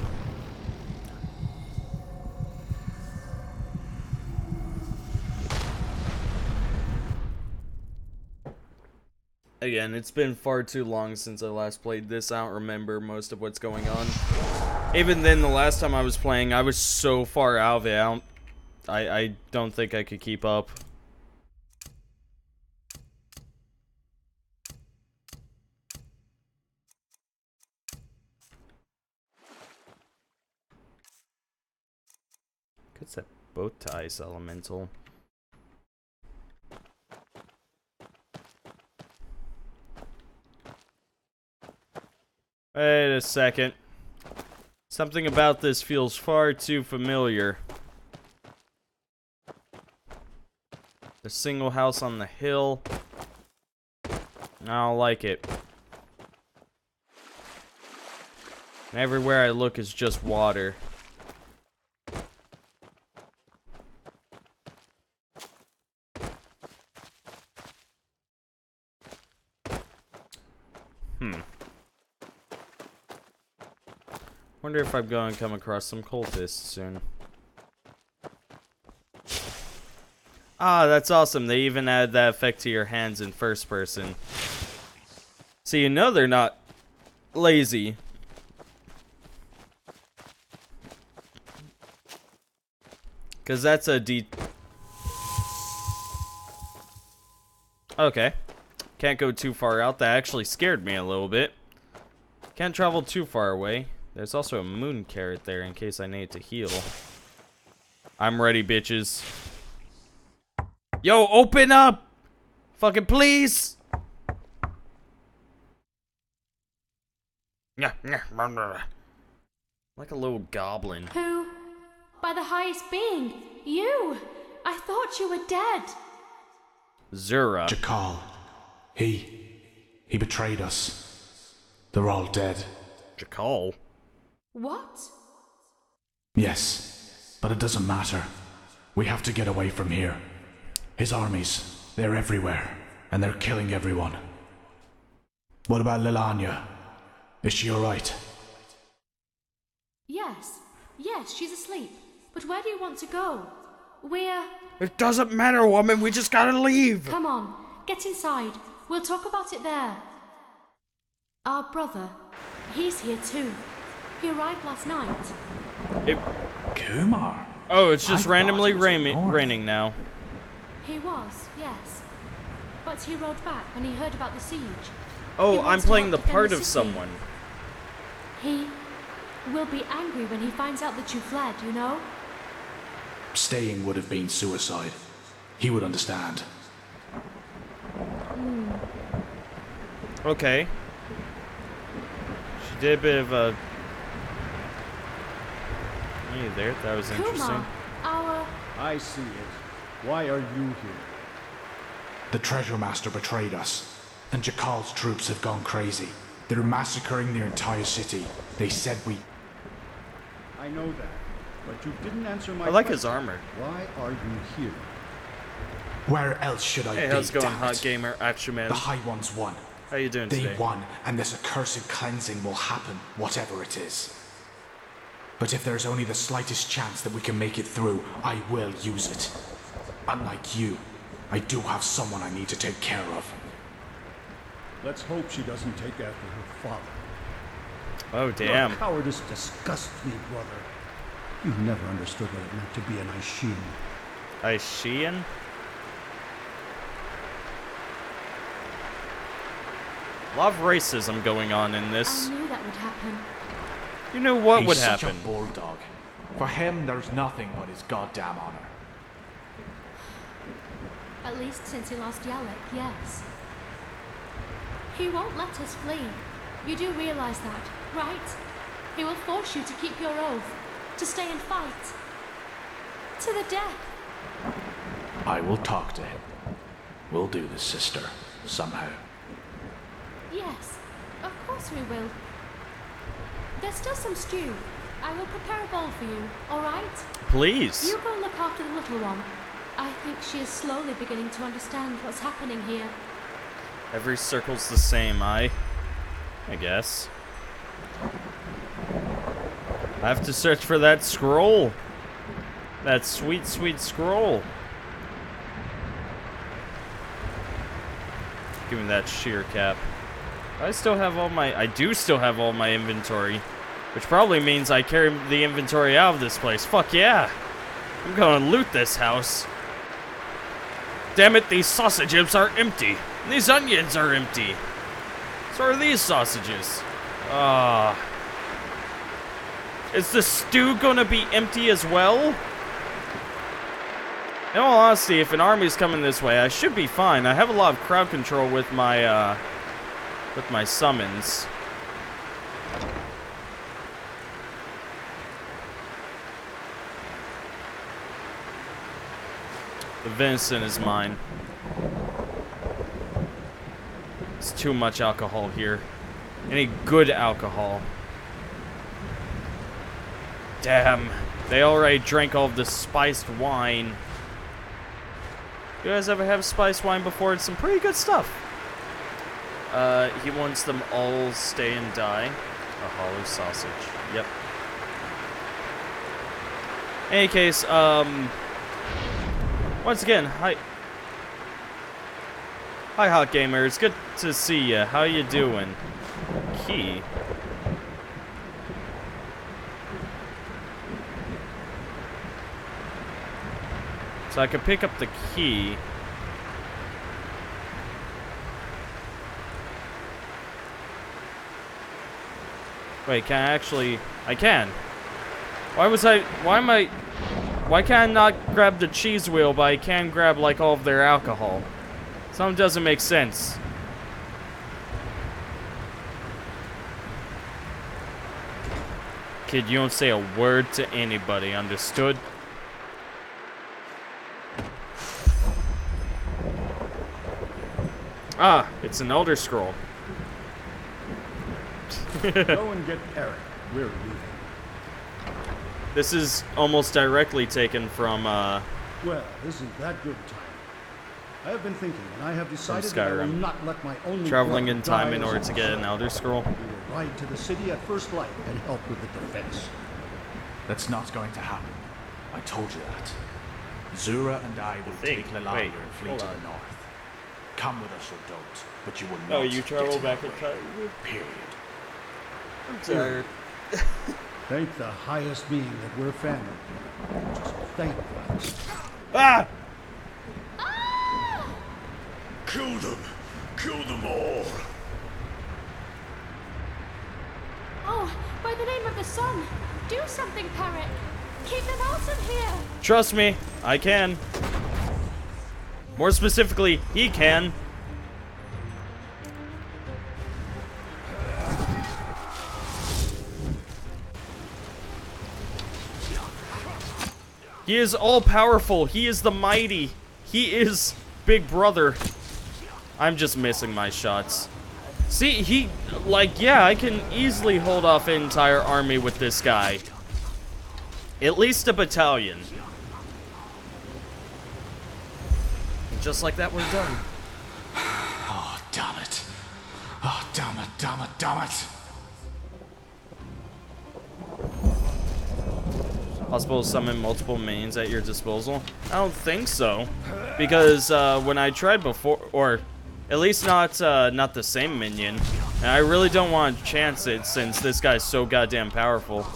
S1: Again, it's been far too long since I last played this. I don't remember most of what's going on. Even then, the last time I was playing, I was so far out of it. I don't think I could keep up. Could set both to ice elemental. Wait a second. Something about this feels far too familiar. The single house on the hill. I don't like it. And everywhere I look is just water. Wonder if I'm going to come across some cultists soon. Ah, that's awesome. They even added that effect to your hands in first person. So you know they're not lazy. Because that's a Okay. Can't go too far out. That actually scared me a little bit. Can't travel too far away. There's also a moon carrot there in case I need to heal. I'm ready, bitches. Yo, open up! Fucking please! Like a little goblin.
S7: Who? By the highest being. You! I thought you were dead.
S1: Zura.
S10: Jakal. He betrayed us. They're all dead.
S1: Jakal?
S7: What?
S10: Yes, but it doesn't matter. We have to get away from here. His armies, they're everywhere, and they're killing everyone. What about Lilanya? Is she alright?
S7: Yes. Yes, she's asleep. But where do you want to go? We're...
S1: It doesn't matter, woman. We just gotta leave.
S7: Come on. Get inside. We'll talk about it there. Our brother. He's here too. He arrived last night.
S10: Kumar?
S1: Oh, it's just randomly raining now.
S7: He was, yes. But he rode back when he heard about the siege.
S1: Oh, I'm playing the part of someone.
S7: He will be angry when he finds out that you fled, you know?
S10: Staying would have been suicide. He would understand.
S1: Okay. She did a bit of a... Hey there, that was interesting.
S7: Our...
S3: I see it. Why are you here?
S10: The Treasure Master betrayed us, and Jakal's troops have gone crazy. They're massacring the entire city. They said we...
S3: I know that, but you didn't answer my
S1: I like
S3: question.
S1: his armor.
S3: Why are you here?
S10: Where else should I be?
S1: Hey, how's it going,
S10: damn
S1: Hot
S10: it?
S1: Gamer? Action Man.
S10: The High Ones won.
S1: How you doing
S10: They
S1: today?
S10: won, and this accursed cleansing will happen, whatever it is. But if there's only the slightest chance that we can make it through, I will use it. Unlike you, I do have someone I need to take care of.
S3: Let's hope she doesn't take after her father.
S1: Oh, damn.
S3: Your cowardice disgusts me, brother. You've never understood what it meant to be an Aishin.
S1: Aishian? A lot of racism going on in this.
S7: I knew that would happen.
S1: You knew what
S10: He's
S1: would
S10: such
S1: happen.
S10: a bulldog. For him, there's nothing but his goddamn honor.
S7: At least since he lost Yalek, yes. He won't let us flee. You do realize that, right? He will force you to keep your oath, to stay and fight. To the death.
S10: I will talk to him. We'll do this, sister, somehow.
S7: Yes, of course we will. There's still some stew. I will prepare a bowl for you, alright?
S1: Please.
S7: You go look after the little one. I think she is slowly beginning to understand what's happening here.
S1: Every circle's the same, I guess. I have to search for that scroll. That sweet, sweet scroll. Give me that sheer cap. I still have all my... I do still have all my inventory. Which probably means I carry the inventory out of this place. Fuck yeah. I'm gonna loot this house. Damn it, these sausages are empty. These onions are empty. So are these sausages. Is the stew gonna be empty as well? In all honesty, if an army's coming this way, I should be fine. I have a lot of crowd control with my summons. The venison is mine. It's too much alcohol here. Any good alcohol. Damn. They already drank all of the spiced wine. You guys ever have spiced wine before? It's some pretty good stuff. He wants them all stay and die. A hollow sausage. Yep. In any case, once again, hi Hot Gamer. It's good to see you. How you doing? Key. So I could pick up the key. Wait, can I actually... I can. Why can't I not grab the cheese wheel, but I can grab, like, all of their alcohol? Something doesn't make sense. Kid, you don't say a word to anybody, understood? Ah, it's an Elder Scroll.
S3: Go and get Eric. We're leaving.
S1: This is almost directly taken from,
S3: Well, isn't that good time? I have been thinking, and I have decided that I will
S1: Skyrim.
S3: not let my only
S1: Traveling
S3: brother
S1: in time
S3: die
S1: in
S3: as
S1: order
S3: a
S1: to get an
S3: son.
S1: Elder Scroll.
S3: We will ride to the city at first light and help with the defense.
S10: That's not going to happen. I told you that. Zura and I will take Lalander
S1: Wait,
S10: and flee
S1: hold
S10: to the
S1: on.
S10: north. Come with us or don't, but you will not
S1: Oh, you travel
S10: get
S1: back
S10: in
S1: in
S10: our way.
S1: time?
S10: Period.
S1: I'm tired.
S3: Thank the highest being that we're family. Just thank God.
S1: Ah!
S4: Kill them! Kill them all!
S7: Oh, by the name of the sun, do something, Perrick. Keep them out of here.
S1: Trust me, I can. More specifically, he can. He is all-powerful. He is the mighty. He is Big Brother. I'm just missing my shots. See, yeah, I can easily hold off an entire army with this guy. At least a battalion. Just like that, we're done.
S10: Oh, damn it. Oh, damn it, damn it, damn it.
S1: Possible to summon multiple minions at your disposal? I don't think so. Because when I tried before, or at least not the same minion, and I really don't want to chance it since this guy's so goddamn powerful.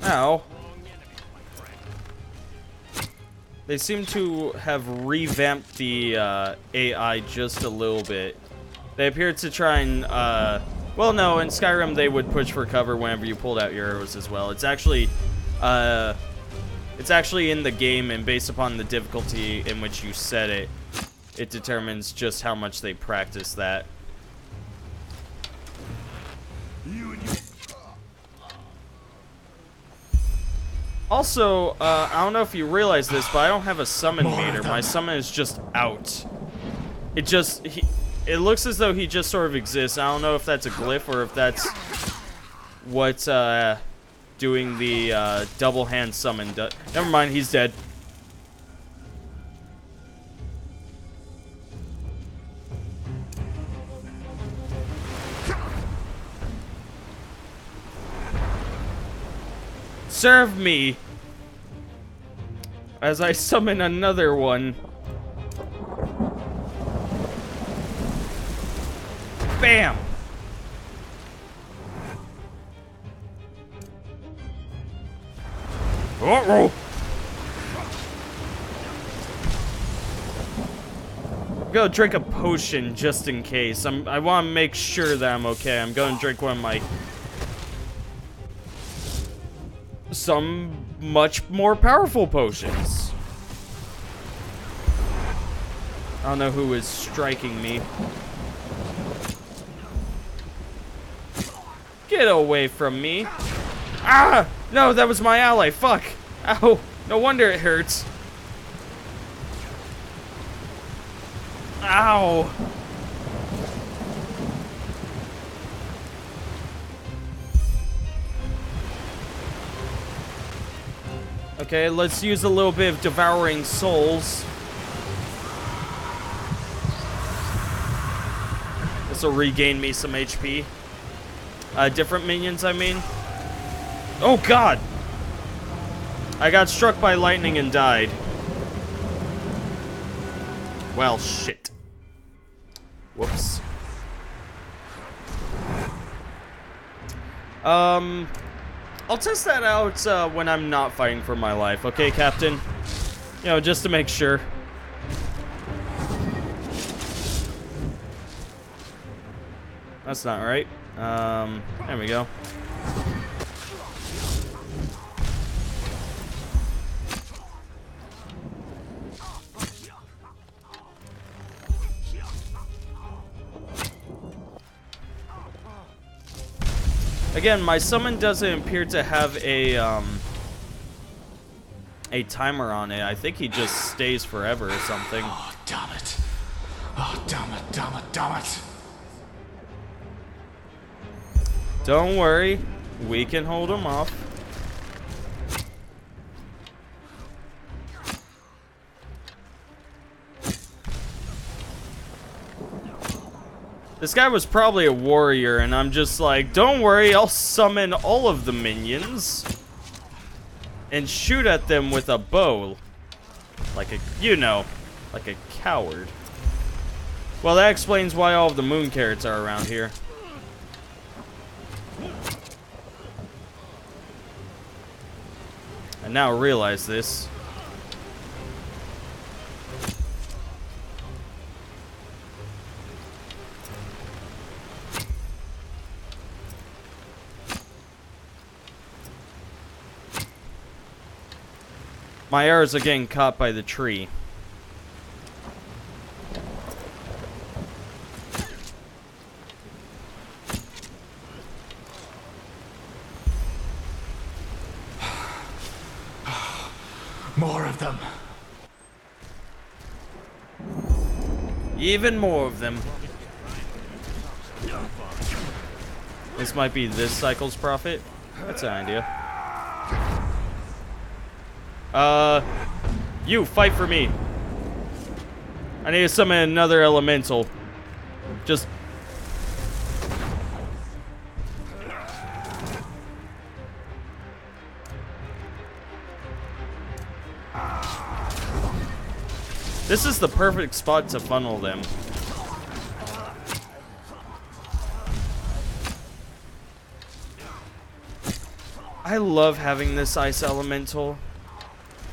S1: Ow. They seem to have revamped the AI just a little bit. They appear to try and, well, no, in Skyrim they would push for cover whenever you pulled out your arrows as well. It's actually in the game, and based upon the difficulty in which you set it, it determines just how much they practice that. Also, I don't know if you realize this, but I don't have a summon meter. My summon is just out. it looks as though he just sort of exists. I don't know if that's a glyph or if that's what doing the double hand summon does. Never mind, he's dead. Serve me as I summon another one. Bam! Uh-oh! Go drink a potion just in case. I want to make sure that I'm okay. I'm going to drink one of my some much more powerful potions. I don't know who is striking me. Get away from me. Ah! No, that was my ally. Fuck. Ow. No wonder it hurts. Ow. Okay, let's use a little bit of devouring souls. This will regain me some HP. Different minions, I mean. Oh, God! I got struck by lightning and died. Well, shit. Whoops. I'll test that out when I'm not fighting for my life, okay, Captain? You know, just to make sure. That's not right. There we go. Again, my summon doesn't appear to have a timer on it. I think he just stays forever or something.
S10: Oh, damn it. Oh, damn it, damn it, damn it.
S1: Don't worry. We can hold him off. This guy was probably a warrior, and I'm just like, don't worry, I'll summon all of the minions and shoot at them with a bow. Like a, you know, like a coward. Well, that explains why all of the moon carrots are around here. I now realize this. My arrows are getting caught by the tree.
S10: More of them.
S1: Even more of them. This might be this cycle's profit. That's an idea. You fight for me. I need to summon another elemental. Just this is the perfect spot to funnel them. I love having this ice elemental.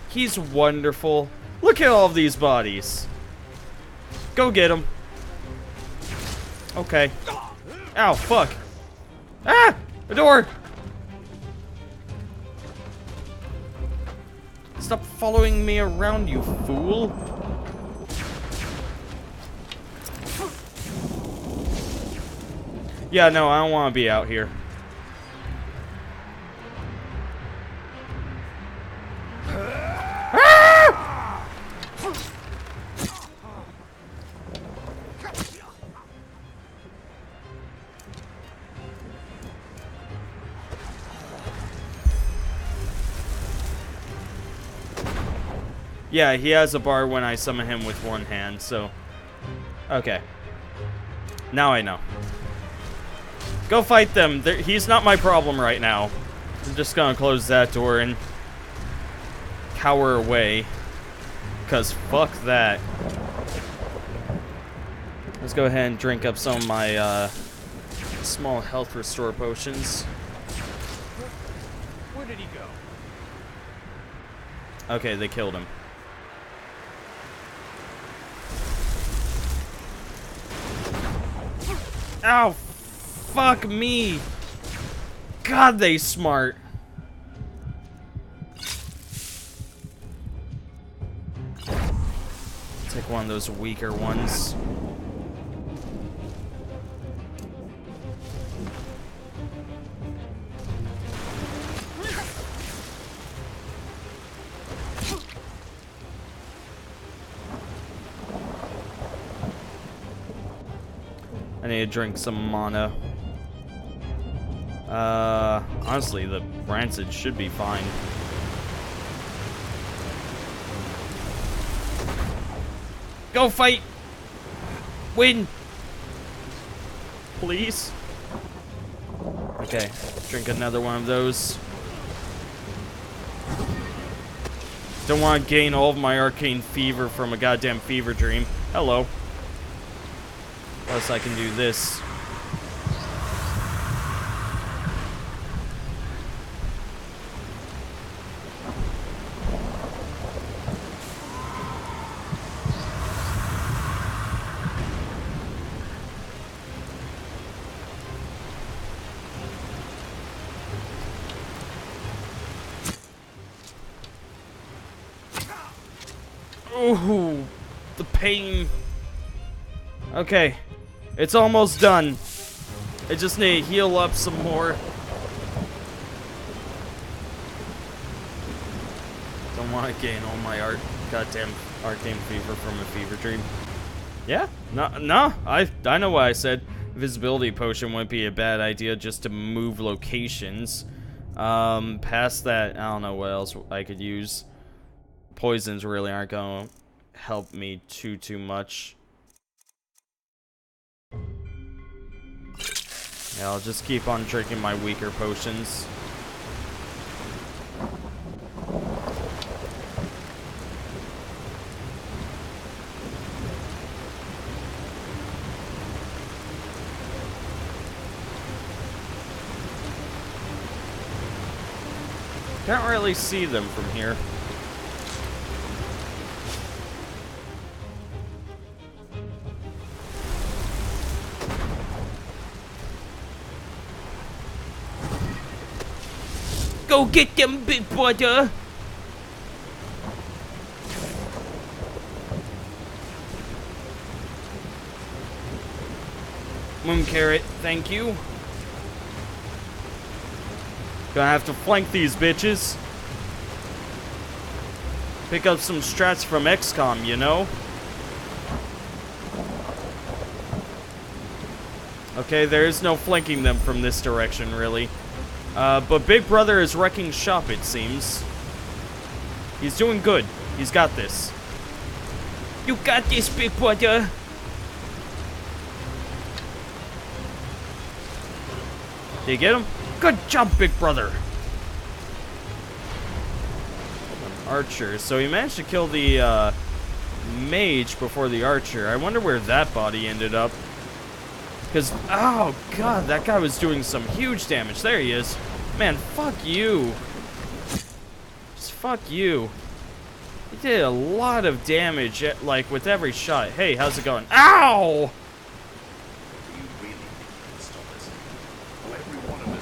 S1: He's wonderful. Look at all of these bodies. Go get him. Okay. Ow, fuck. Ah! A door! Stop following me around, you fool. Yeah, no, I don't want to be out here. Yeah, he has a bar when I summon him with one hand, so... Okay. Now I know. Go fight them. He's not my problem right now. I'm just gonna close that door and cower away. Because fuck that. Let's go ahead and drink up some of my small health restore potions.
S11: Where did he go?
S1: Okay, they killed him. Ow! Fuck me! God, they smart. Take one of those weaker ones. I need to drink some mana. Honestly, the rancid should be fine. Go fight! Win! Please? Okay, drink another one of those. Don't want to gain all of my arcane fever from a goddamn fever dream. Hello. Plus I can do this. Ooh, the pain. Okay, it's almost done. I just need to heal up some more. Don't want to gain all my goddamn arcane fever from a fever dream. Yeah, no, I know what I said. Invisibility potion wouldn't be a bad idea just to move locations. Past that, I don't know what else I could use. Poisons really aren't gonna help me too much. Yeah, I'll just keep on drinking my weaker potions. Can't really see them from here.
S5: Go get them, big brother!
S1: Moon carrot, thank you. Gonna have to flank these bitches. Pick up some strats from XCOM, you know? Okay, there is no flanking them from this direction, really. But Big Brother is wrecking shop, it seems. He's doing good. He's got this.
S5: You got this, big brother!
S1: Did you get him? Good job, Big Brother! An archer. So he managed to kill the, mage before the archer. I wonder where that body ended up. Because, oh god, that guy was doing some huge damage. There he is. Man, fuck you. Just fuck you. He did a lot of damage, like, with every shot. Hey, how's it going? Ow!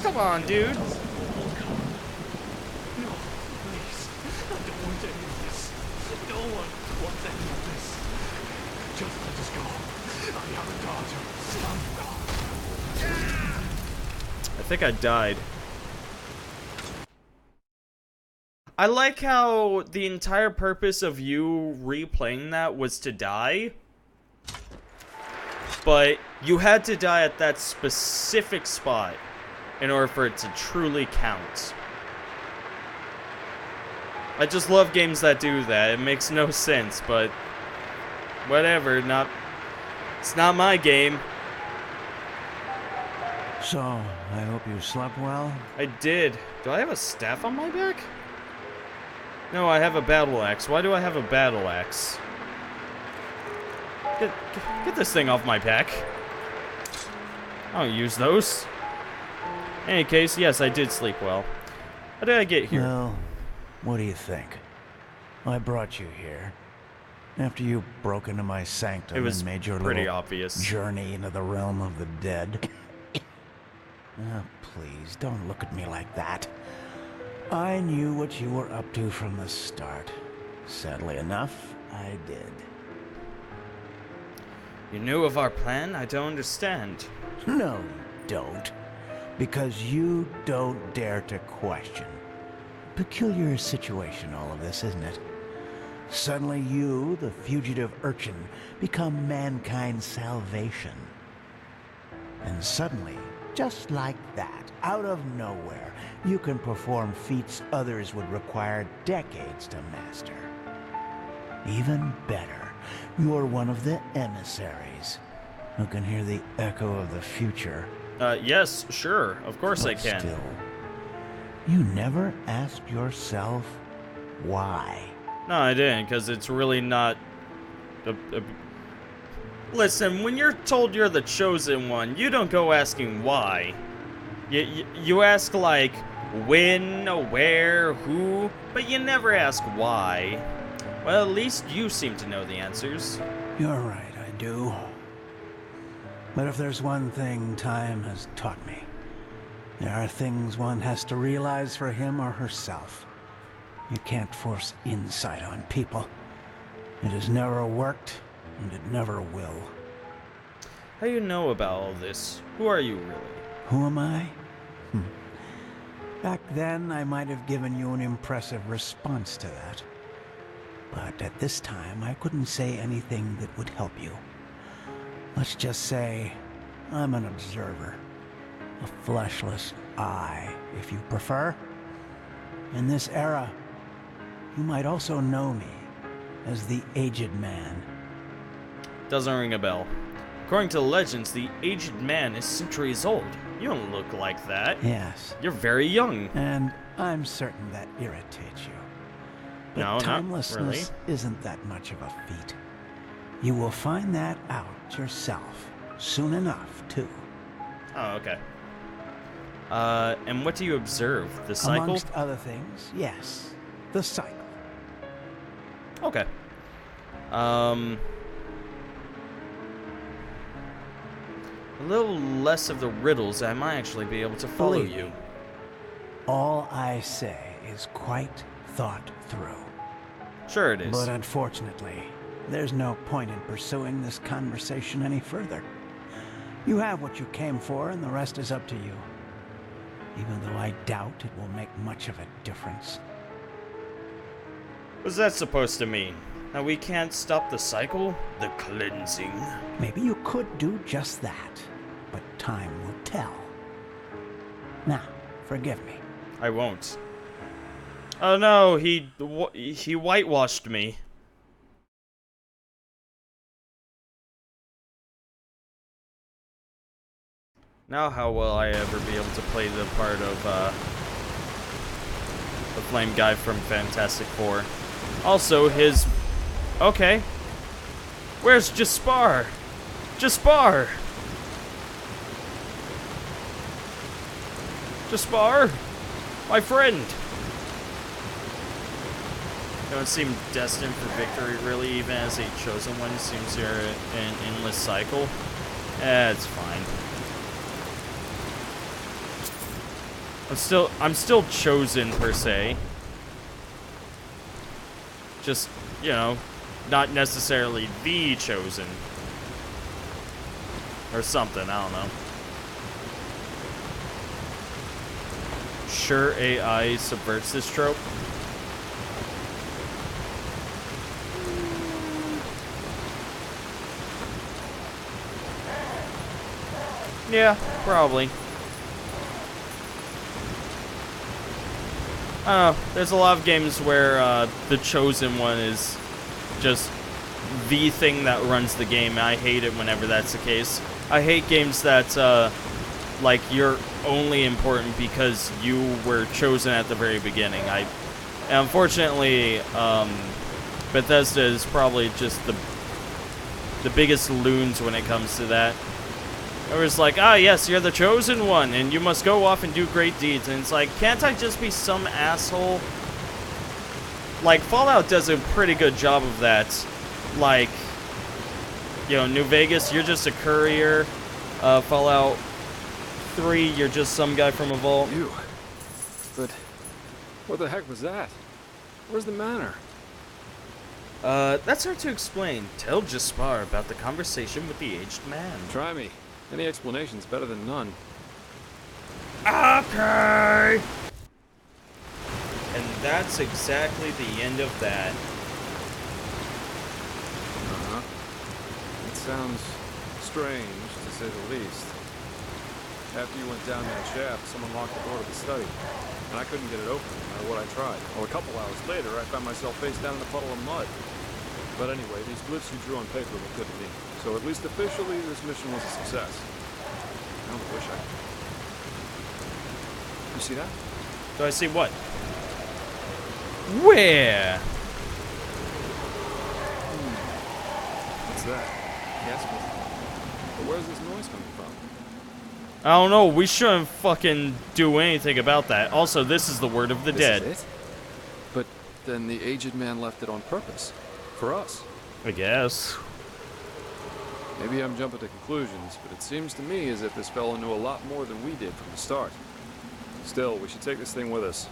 S1: Come on, dude.
S11: No, please. I don't want any of this. No one wants any of this. Just let us go. I have a daughter.
S1: I think I died. I like how the entire purpose of you replaying that was to die. But you had to die at that specific spot in order for it to truly count. I just love games that do that. It makes no sense, but whatever. It's not my game.
S9: So, I hope you slept well?
S1: I did. Do I have a staff on my back? No, I have a battle axe. Why do I have a battle axe? Get this thing off my back. I don't use those. In any case, yes, I did sleep well. How did I get here?
S9: Well, what do you think? I brought you here. After you broke into my sanctum
S1: It was
S9: and made your
S1: pretty
S9: little
S1: obvious.
S9: journey into the realm of the dead. Oh, please, don't look at me like that. I knew what you were up to from the start. Sadly enough, I did.
S1: You knew of our plan? I don't understand.
S9: No, you don't. Because you don't dare to question. Peculiar situation, all of this, isn't it? Suddenly you, the fugitive urchin, become mankind's salvation. And suddenly, just like that, out of nowhere, you can perform feats others would require decades to master. Even better, you're one of the emissaries who can hear the echo of the future.
S1: Yes, sure. Of course
S9: But
S1: I can.
S9: Still, you never asked yourself why.
S1: No, I didn't, because it's really not... Listen, when you're told you're the chosen one, you don't go asking why. You ask, like, when, where, who, but you never ask why. Well, at least you seem to know the answers.
S9: You're right, I do. But if there's one thing time has taught me, there are things one has to realize for him or herself. You can't force insight on people. It has never worked, and it never will.
S1: How do you know about all this? Who are you, really?
S9: Who am I? Back then, I might have given you an impressive response to that. But at this time, I couldn't say anything that would help you. Let's just say, I'm an observer. A fleshless eye, if you prefer. In this era, you might also know me as the Aged Man.
S1: Doesn't ring a bell. According to legends, the Aged Man is centuries old. You don't look like that.
S9: Yes.
S1: You're very young.
S9: And I'm certain that irritates you. But
S1: No, not
S9: timelessness isn't that much of a feat. You will find that out yourself soon enough, too.
S1: Oh, okay. And what do you observe? The cycle?
S9: Amongst other things, yes. The cycle.
S1: Okay. A little less of the riddles, I might actually be able to follow
S9: Believe
S1: you.
S9: me, all I say is quite thought through.
S1: Sure it is.
S9: But unfortunately, there's no point in pursuing this conversation any further. You have what you came for, and the rest is up to you. Even though I doubt it will make much of a difference.
S1: What's that supposed to mean? That we can't stop the cycle? The cleansing?
S9: Maybe you could do just that, but time will tell. Now, forgive me.
S1: I won't. Oh no, he whitewashed me. Now how will I ever be able to play the part of the flame guy from Fantastic Four? Also, his... Okay. Where's Jaspar? Jaspar! Jaspar? My friend! You don't seem destined for victory, really, even as a chosen one seems you're an endless cycle. It's fine. I'm still chosen, per se. Just, you know, not necessarily the chosen. Or something, I don't know. Sure AI subverts this trope. Yeah, probably. I don't know, there's a lot of games where the Chosen One is just the thing that runs the game. I hate it whenever that's the case. I hate games that, like, you're only important because you were chosen at the very beginning. And unfortunately, Bethesda is probably just the biggest loons when it comes to that. It was like, ah, yes, you're the chosen one, and you must go off and do great deeds. And it's like, can't I just be some asshole? Like, Fallout does a pretty good job of that. Like, you know, New Vegas, you're just a courier. Fallout 3, you're just some guy from a vault.
S2: You? But what the heck was that? Where's the manor?
S1: That's hard to explain. Tell Jaspar about the conversation with the aged man.
S2: Try me. Any explanation's better than none.
S1: Okay! And that's exactly the end of that.
S2: Uh-huh. It sounds strange, to say the least. After you went down that shaft, someone locked the door to the study, and I couldn't get it open no matter what I tried. Well, a couple hours later, I found myself face down in a puddle of mud. But anyway, these glyphs you drew on paper look good to me. So at least officially, this mission was a success. I only wish I... You see that?
S1: Do I see what? Where?
S2: What's that? Yes, but where's this noise coming from?
S1: I don't know. We shouldn't fucking do anything about that. Also, this is the word of the dead.
S2: This is it? But then the aged man left it on purpose. For us.
S1: I guess.
S2: Maybe I'm jumping to conclusions, but it seems to me as if this fellow knew a lot more than we did from the start. Still, we should take this thing with us.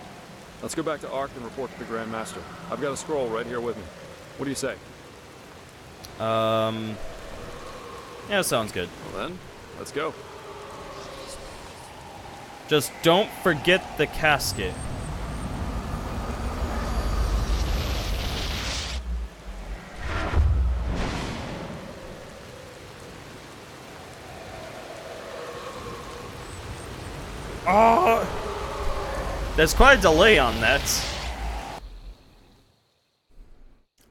S2: Let's go back to Ark and report to the Grand Master. I've got a scroll right here with me. What do you say?
S1: Yeah, sounds good.
S2: Well then, let's go.
S1: Just don't forget the casket. Oh! There's quite a delay on that.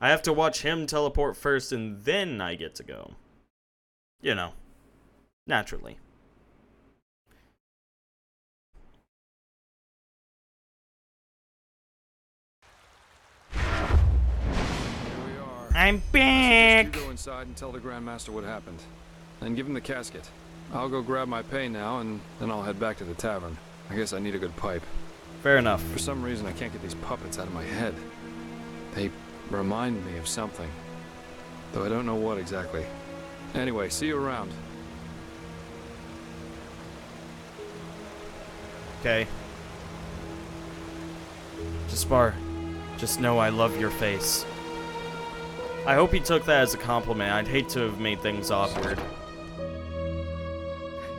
S1: I have to watch him teleport first and then I get to go. You know, naturally.
S2: Here we are.
S1: I'm back!
S2: You go inside and tell the Grand Master what happened. Then give him the casket. I'll go grab my pay now, and then I'll head back to the tavern. I guess I need a good pipe.
S1: Fair enough.
S2: For some reason, I can't get these puppets out of my head. They remind me of something, though I don't know what exactly. Anyway, see you around.
S1: Okay. Jaspar, just know I love your face. I hope he took that as a compliment. I'd hate to have made things awkward.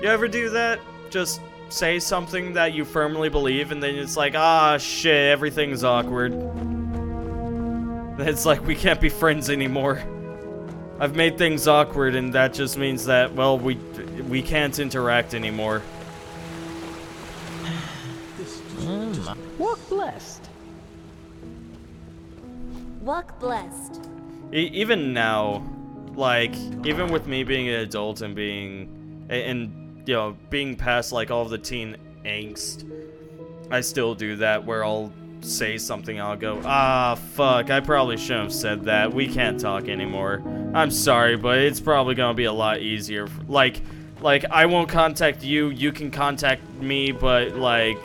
S1: You ever do that? Just say something that you firmly believe and then it's like, ah, shit, everything's awkward. It's like, we can't be friends anymore. I've made things awkward and that just means that, well, we can't interact anymore.
S12: Walk blessed.
S13: Walk blessed.
S1: Even now, like, even with me being an adult and being, you know, being past, like, all of the teen angst, I still do that where I'll say something, I'll go, ah, fuck, I probably shouldn't have said that. We can't talk anymore. I'm sorry, but it's probably gonna be a lot easier. Like, I won't contact you, you can contact me, but, like,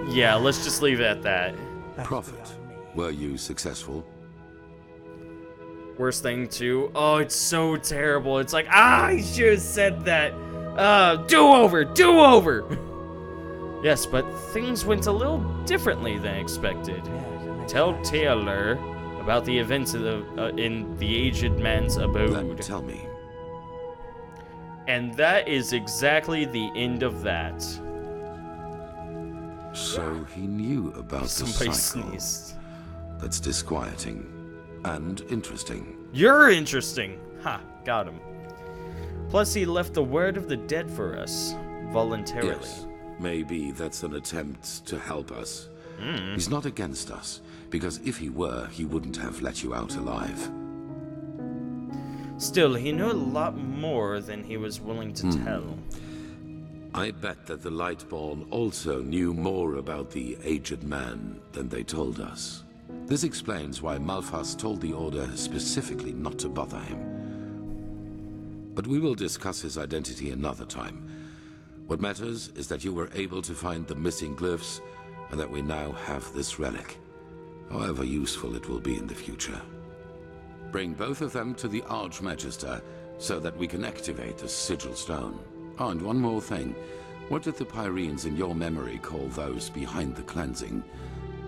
S1: yeah, let's just leave it at that.
S14: Prophet, were you successful?
S1: Worst thing, too. Oh, it's so terrible. It's like, ah, I should have said that. Do-over, do-over. Yes, but things went a little differently than expected. Tell Taylor about the events of in the aged man's abode.
S14: Then tell me.
S1: And that is exactly the end of that.
S14: So he knew about the
S1: Somebody
S14: cycle.
S1: sneezed.
S14: That's disquieting and interesting.
S1: You're interesting. Ha, got him. Plus, he left the word of the dead for us, voluntarily.
S14: Yes, maybe that's an attempt to help us. He's not against us, because if he were, he wouldn't have let you out alive.
S1: Still, he knew a lot more than he was willing to tell.
S14: I bet that the Lightborn also knew more about the aged man than they told us. This explains why Malphas told the Order specifically not to bother him. But we will discuss his identity another time. What matters is that you were able to find the missing glyphs, and that we now have this relic, however useful it will be in the future. Bring both of them to the Archmagister, so that we can activate the Sigil Stone. Oh, and one more thing. What did the Pyreans in your memory call those behind the cleansing?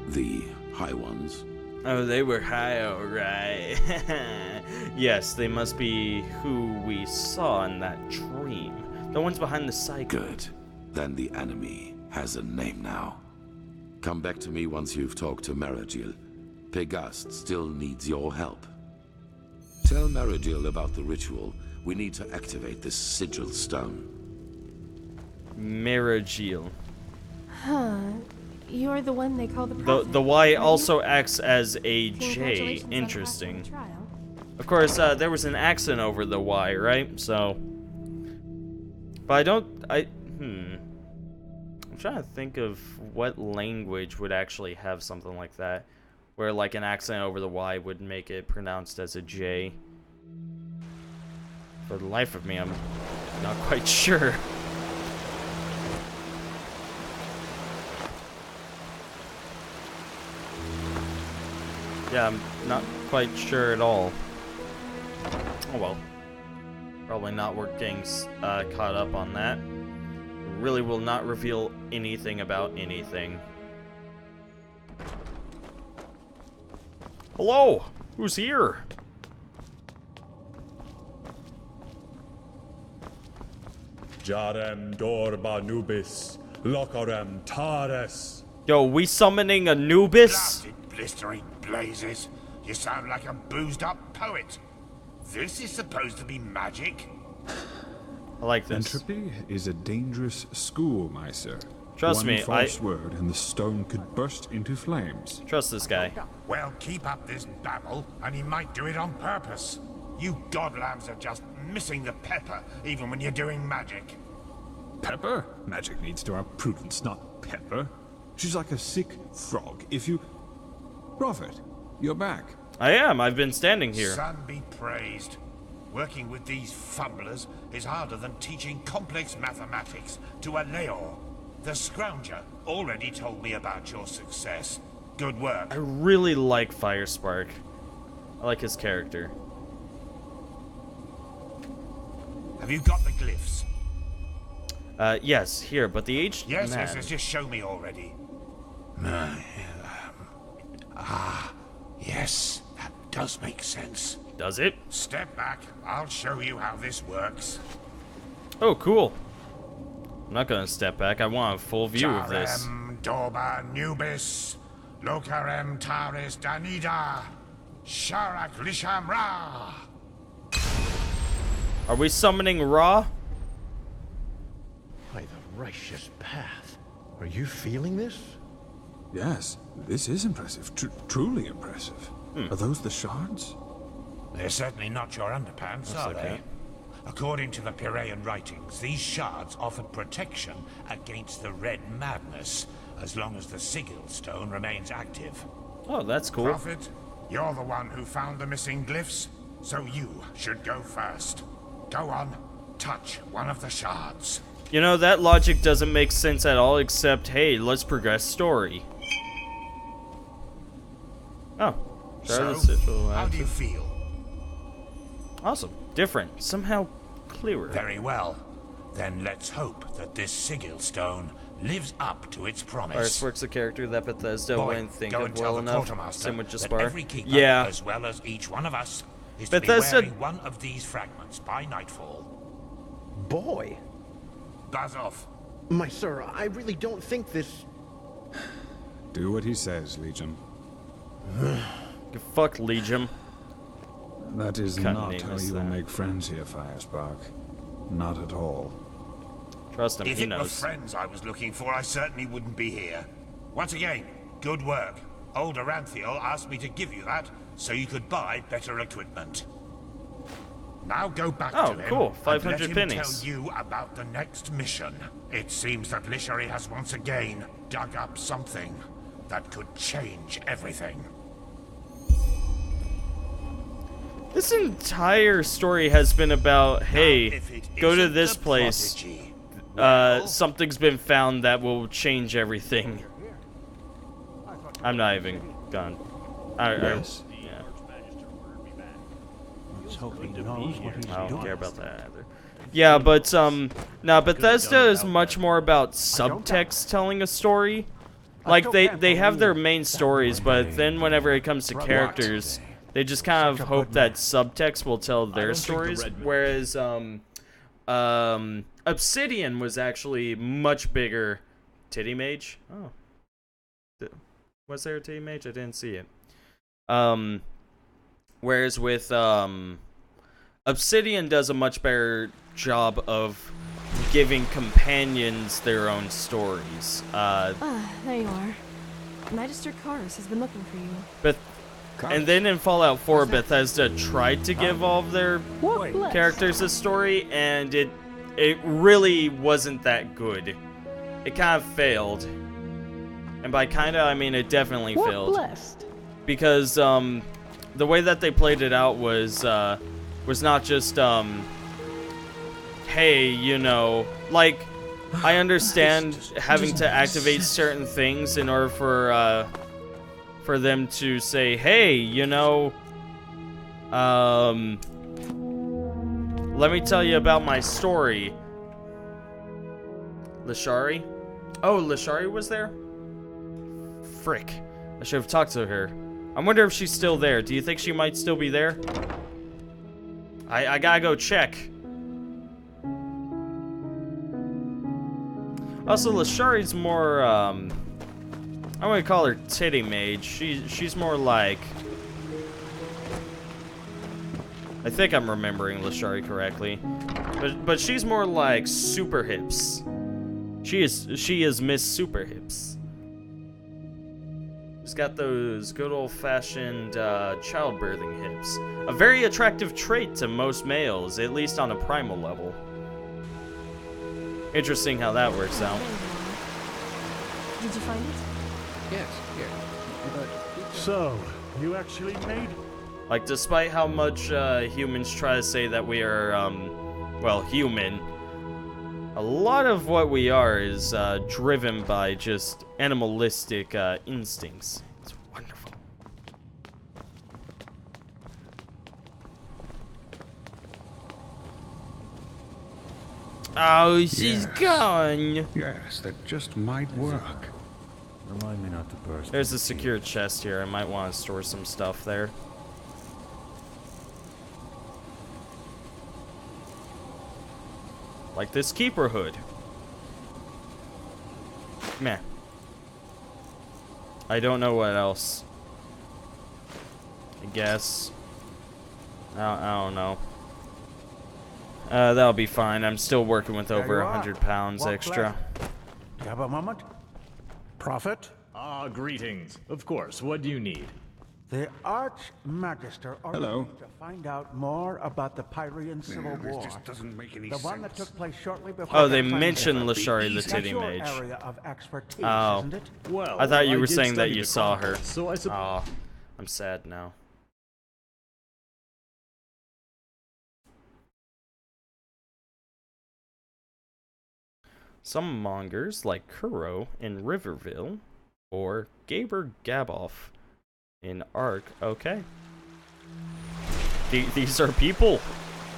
S14: The High Ones?
S1: Oh, they were high, alright. Yes, they must be who we saw in that dream. The ones behind the cycle.
S14: Good. Then the enemy has a name now. Come back to me once you've talked to Maragil. Pegast still needs your help. Tell Maragil about the ritual. We need to activate this Sigil Stone.
S1: Maragil.
S15: Huh. You're the one they call the prophet.
S1: The Y also acts as a J. Interesting. Of course, there was an accent over the Y, right? So, but I'm trying to think of what language would actually have something like that, where like an accent over the Y would make it pronounced as a J. For the life of me, I'm not quite sure. Yeah, I'm not quite sure at all. Oh well. Probably not worth getting caught up on that. Really will not reveal anything about anything. Hello? Who's here?
S4: Jarem Dorba Nubis, Locarem Tares.
S1: Yo, we summoning Anubis?
S16: Blasted blistering blazes. You sound like a boozed up poet. This is supposed to be magic?
S1: I like this.
S17: Entropy is a dangerous school, my sir.
S1: Trust me,
S17: One false word and the stone could burst into flames.
S1: Trust this guy.
S16: Well, keep up this babble, and he might do it on purpose. You godlams are just missing the pepper, even when you're doing magic.
S17: Pepper? Magic needs to have prudence, not pepper. She's like a sick frog. If you... Prophet, you're back.
S1: I am. I've been standing here.
S16: Son be praised. Working with these fumblers is harder than teaching complex mathematics to a Leor. The Scrounger already told me about your success. Good work.
S1: I really like Firespark. I like his character.
S16: Have you got the glyphs?
S1: Yes, here, but the aged
S16: Yes,
S1: man...
S16: yes, just show me already. Yes, that does make sense.
S1: Does it?
S16: Step back, I'll show you how this works.
S1: Oh, cool. I'm not gonna step back, I want a full view of this.
S16: Jarem Dorba Nubis, Locarem Taris Danida, Sharak Lisham Ra.
S1: Are we summoning Ra?
S18: By the righteous path. Are you feeling this?
S17: Yes, this is impressive. Truly impressive. Are those the shards?
S16: They're certainly not your underpants, are they? According to the Piraean writings, these shards offered protection against the Red Madness, as long as the Sigil Stone remains active.
S1: Oh, that's cool.
S16: Prophet, you're the one who found the missing glyphs, so you should go first. Go on, touch one of the shards.
S1: You know, that logic doesn't make sense at all, except, hey, let's progress story. Oh.
S16: So, how do you feel?
S1: Awesome. Different. Somehow clearer.
S16: Very well. Then let's hope that this Sigil Stone lives up to its promise.
S1: Firespark's a character that Bethesda
S16: Boy,
S1: wouldn't think
S16: go
S1: of
S16: and tell
S1: well
S16: the
S1: enough.
S16: quartermaster
S1: Same with
S16: that
S1: Jaspar.
S16: every keeper,
S1: Yeah.
S16: as well as each one of us, is
S1: Bethesda...
S16: to be wearing one of these fragments by nightfall.
S18: Boy.
S16: Buzz off.
S18: My sir, I really don't think this...
S17: Do what he says, Legion.
S1: Fuck Legion.
S17: That is
S1: Can't
S17: not
S1: name
S17: how
S1: us
S17: you will
S1: that.
S17: make friends here, Firespark. Not at all.
S1: Trust him,
S16: If
S1: he
S16: it were
S1: knows.
S16: friends I was looking for, I certainly wouldn't be here. Once again, Good work. Old Aranthiel asked me to give you that so you could buy better equipment. Now go back to him
S1: cool.
S16: and
S1: 500
S16: let him
S1: pennies.
S16: tell you about the next mission. It seems that Lishari has once again dug up something that could change everything.
S1: This entire story has been about, hey, go to this place. Something's been found that will change everything. I'm not even gone.
S9: Yes.
S1: Yeah.
S9: Let's hope he knows what he's
S1: I don't
S9: doing.
S1: care about that either. Yeah, but now Bethesda is much more about subtext telling a story. Like they have their main stories, but then whenever it comes to characters, they just kind of hope that subtext will tell their stories. Whereas Obsidian was actually much bigger. Titty Mage? Oh. Was there a Titty Mage? I didn't see it. Whereas with Obsidian does a much better job of giving companions their own stories.
S15: There you are. Magister Karus has been looking for you.
S1: And then in Fallout 4, Bethesda tried to give all of their characters a story, and it really wasn't that good. It kind of failed. And by kinda, I mean it definitely failed. Because the way that they played it out was not just hey, you know, like I understand having to activate certain things in order for them to say, hey, you know, let me tell you about my story. Lishari? Oh, Lishari was there? Frick. I should have talked to her. I wonder if she's still there. Do you think she might still be there? I gotta go check. Also, Lishari's more, I wouldn't call her Titty Mage. She's more like... I think I'm remembering Lishari correctly. But she's more like Super Hips. She is Miss Super Hips. She's got those good old-fashioned childbirthing hips. A very attractive trait to most males, at least on a primal level. Interesting how that works out.
S15: Did you find it?
S8: Yes, here.
S3: So, you actually made...
S1: Like, despite how much humans try to say that we are, well, human, a lot of what we are is driven by just animalistic instincts. It's wonderful. Oh, she's gone.
S3: Yes, that just might work. Remind me not to burst.
S1: There's a secure chest here. I might want to store some stuff there. Like this keeper hood. Meh. I don't know what else. I guess. I don't know. That'll be fine. I'm still working with over 100 pounds extra.
S3: You have a moment? Prophet?
S11: Ah, greetings. Of course. What do you need?
S9: The Archmagister ordered me to find out more about the Pyrian Civil War.
S3: Just doesn't make any
S9: the
S3: sense.
S9: one that took place shortly before.
S1: Oh, they mentioned Lishari the Titty
S9: That's
S1: Mage.
S9: your area of expertise,
S1: Oh.
S9: isn't it?
S11: Well,
S1: I thought you
S11: I
S1: were
S11: did
S1: saying that
S11: study
S1: you
S11: the
S1: saw her.
S11: Chronicles, so I suppose.
S1: Oh, I'm sad now. Some mongers like Kuro in Riverville or Gaber Gaboff in Ark. Okay. These are people.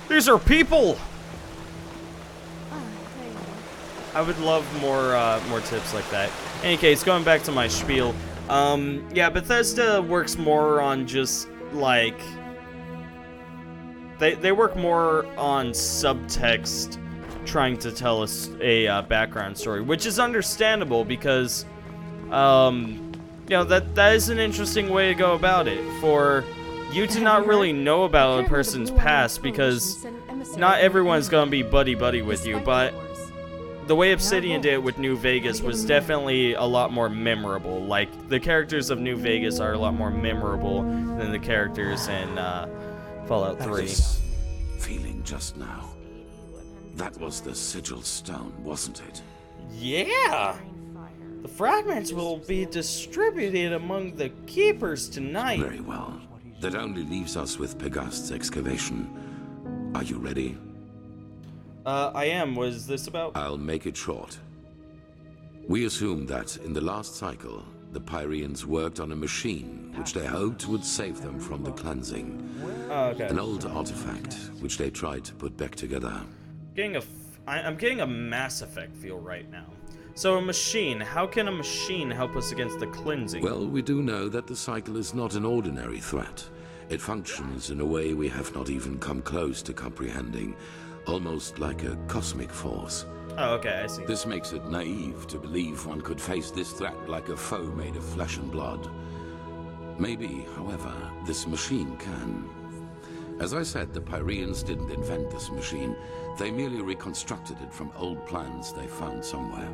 S1: These are people. I would love more tips like that. In any case, going back to my spiel. Yeah, Bethesda works more on just like they work more on subtext, trying to tell us a background story, which is understandable because, you know, that is an interesting way to go about it. For you to not really know about a person's past, because not everyone's gonna be buddy-buddy with you, but the way Obsidian did it with New Vegas was definitely a lot more memorable. Like, the characters of New Vegas are a lot more memorable than the characters in Fallout 3.
S14: This feeling just now. That was the sigil stone, wasn't it?
S1: Yeah! The fragments will be distributed among the keepers tonight.
S14: Very well. That only leaves us with Pegast's excavation. Are you ready?
S1: I am. Was this about?
S14: I'll make it short. We assume that in the last cycle, the Pyreans worked on a machine which they hoped would save them from the cleansing.
S1: Oh, okay.
S14: An old artifact which they tried to put back together.
S1: I'm getting a Mass Effect feel right now. So a machine, how can a machine help us against the cleansing?
S14: Well, we do know that the cycle is not an ordinary threat. It functions in a way we have not even come close to comprehending, almost like a cosmic force.
S1: Oh, okay, I see.
S14: This makes it naive to believe one could face this threat like a foe made of flesh and blood. Maybe, however, this machine can. As I said, the Pyreans didn't invent this machine. They merely reconstructed it from old plans they found somewhere.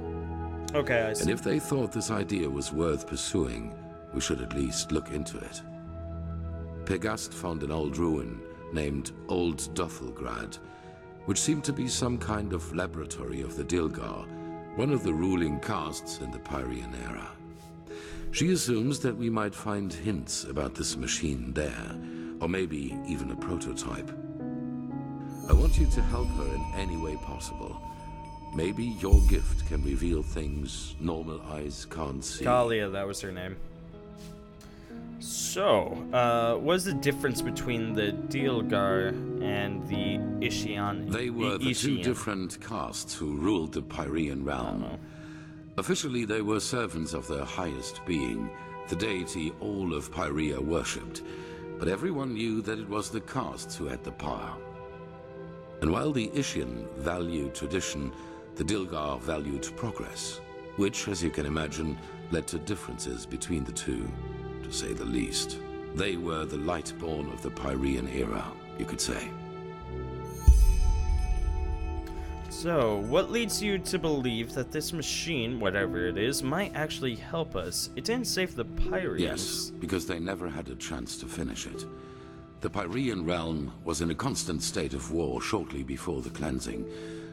S1: Okay, I see.
S14: And if they thought this idea was worth pursuing, we should at least look into it. Pegast found an old ruin named Old Dothelgrad, which seemed to be some kind of laboratory of the Dilgar, one of the ruling castes in the Pyrean era. She assumes that we might find hints about this machine there, or maybe even a prototype. I want you to help her in any way possible. Maybe your gift can reveal things normal eyes can't see.
S1: Kalia, that was her name. So, what's the difference between the Dilgar and the Ishian?
S14: They were the two different castes who ruled the Pyrean realm. Officially, they were servants of their highest being, the deity all of Pyrea worshipped, but everyone knew that it was the castes who had the power. And while the Ishian valued tradition, the Dilgar valued progress, which, as you can imagine, led to differences between the two, to say the least. They were the Lightborn of the Pyrean era, you could say.
S1: So, what leads you to believe that this machine, whatever it is, might actually help us? It didn't save the Pyreans.
S14: Yes, because they never had a chance to finish it. The Pyrean realm was in a constant state of war shortly before the cleansing,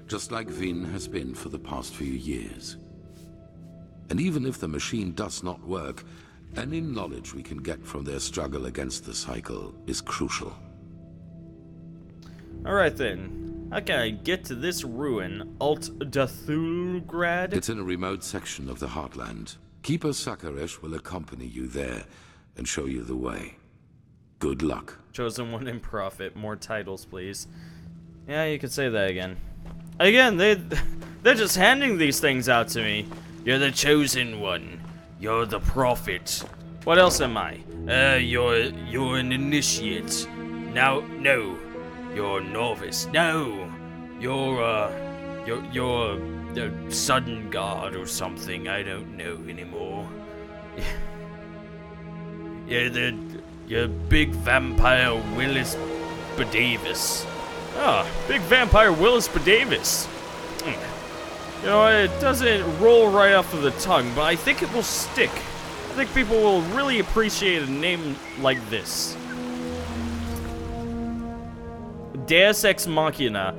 S14: just like Vin has been for the past few years. And even if the machine does not work, any knowledge we can get from their struggle against the cycle is crucial.
S1: Alright then. How can I get to this ruin, Alt Dathulgrad?
S14: It's in a remote section of the Heartland. Keeper Sakaresh will accompany you there and show you the way. Good luck.
S1: Chosen One and Prophet. More titles, please. Yeah, you could say that again. Again, they're just handing these things out to me.
S5: You're the Chosen One. You're the Prophet.
S1: What else am I?
S5: You're an initiate. Now, no. You're a novice. No. You're the Sun God or something. I don't know anymore. You're big vampire Willis Bedavis.
S1: Ah, big vampire Willis Bedavis. You know, it doesn't roll right off of the tongue, but I think it will stick. I think people will really appreciate a name like this. Deus Ex Machina.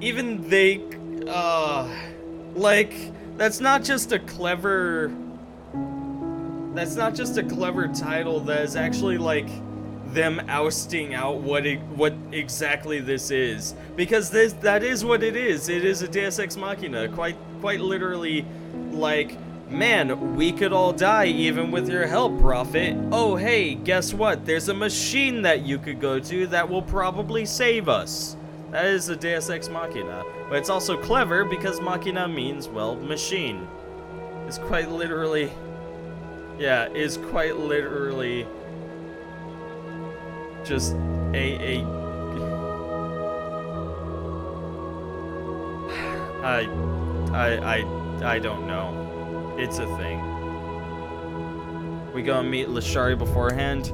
S1: Even they, like, that's not just a clever title, that is actually, like, them ousting out what exactly this is. Because that is what it is. It is a Deus Ex Machina. Quite literally, like, man, we could all die even with your help, Prophet. Oh, hey, guess what? There's a machine that you could go to that will probably save us. That is a Deus Ex Machina. But it's also clever because Machina means, well, machine. It's quite literally... yeah, is quite literally... just I don't know. It's a thing. We gonna meet Lashari beforehand?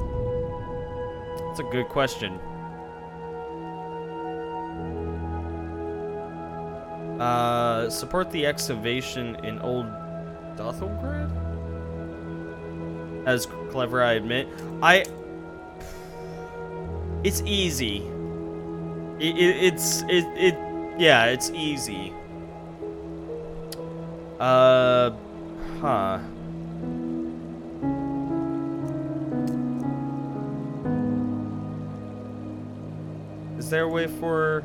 S1: That's a good question. Support the excavation in Old Dothelgrad? As clever, I admit. It's easy. Yeah, it's easy. Huh. Is there a way for...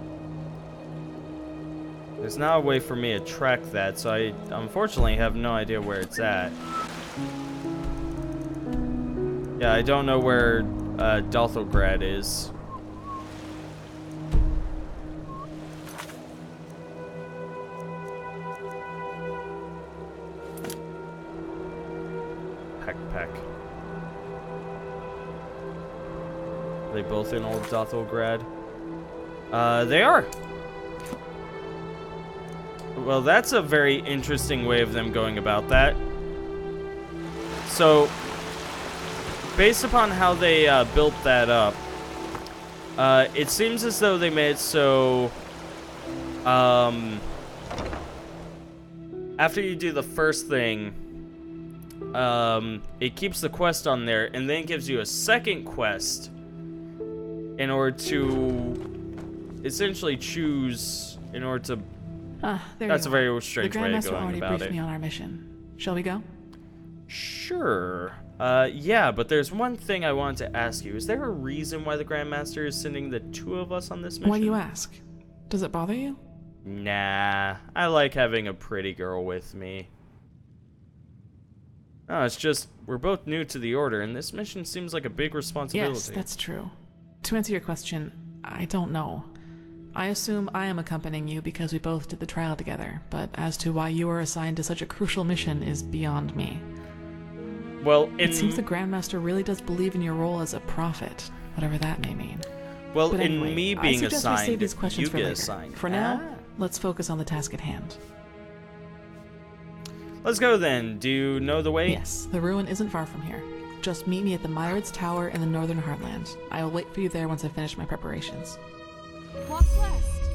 S1: There's not a way for me to track that, so I unfortunately have no idea where it's at. Yeah, I don't know where Dothelgrad is. Pack. Are they both in Old Dothelgrad? They are. Well, that's a very interesting way of them going about that. So, based upon how they built that up, it seems as though they made it so after you do the first thing, it keeps the quest on there and then gives you a second quest in order to essentially choose in order to... That's a very strange way of going about it.
S19: Briefed me on our mission. Shall we go?
S1: Sure. Yeah, but there's one thing I wanted to ask you. Is there a reason why the Grandmaster is sending the two of us on this mission?
S19: Why do you ask? Does it bother you?
S1: Nah, I like having a pretty girl with me. No, it's just, we're both new to the Order, and this mission seems like a big responsibility.
S19: Yes, that's true. To answer your question, I don't know. I assume I am accompanying you because we both did the trial together, but as to why you were assigned to such a crucial mission is beyond me.
S1: Well,
S19: it seems the Grandmaster really does believe in your role as a prophet, whatever that may mean.
S1: Well,
S19: but anyway,
S1: in me being assigned,
S19: we save these questions
S1: you
S19: for
S1: get
S19: later.
S1: assigned.
S19: For now, let's focus on the task at hand.
S1: Let's go then. Do you know the way?
S19: Yes, the ruin isn't far from here. Just meet me at the Myrids Tower in the Northern Heartland. I will wait for you there once I finish my preparations.
S7: Walk west.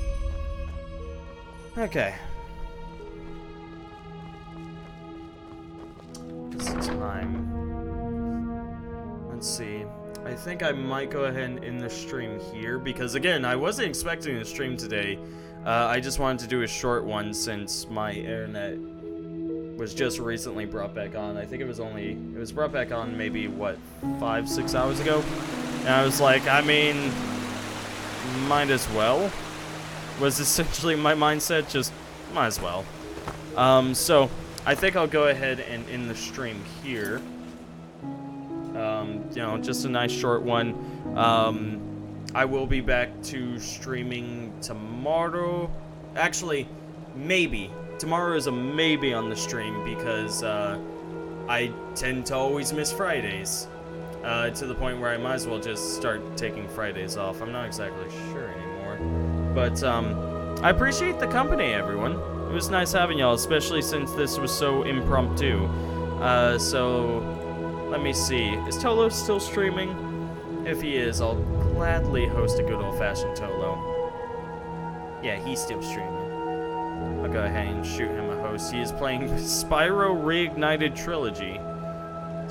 S1: Okay. It's time. Let's see. I think I might go ahead and end the stream here because, again, I wasn't expecting a stream today. I just wanted to do a short one since my internet was just recently brought back on. I think it was brought back on maybe, what, 5-6 hours ago? And I was like, I mean, might as well. Was essentially my mindset, just might as well. So I think I'll go ahead and end the stream here. You know, just a nice short one. I will be back to streaming tomorrow. Actually, maybe. Tomorrow is a maybe on the stream because I tend to always miss Fridays. To the point where I might as well just start taking Fridays off. I'm not exactly sure anymore. But I appreciate the company, everyone. It was nice having y'all, especially since this was so impromptu. So let me see. Is Tolo still streaming? If he is, I'll gladly host a good old-fashioned Tolo. Yeah, he's still streaming. I'll go ahead and shoot him a host. He is playing Spyro Reignited Trilogy.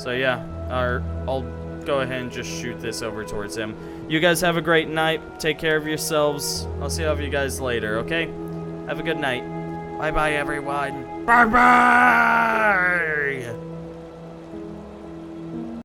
S1: So yeah, I'll go ahead and just shoot this over towards him. You guys have a great night. Take care of yourselves. I'll see all of you guys later, okay? Have a good night. Bye-bye, everyone. Bye-bye!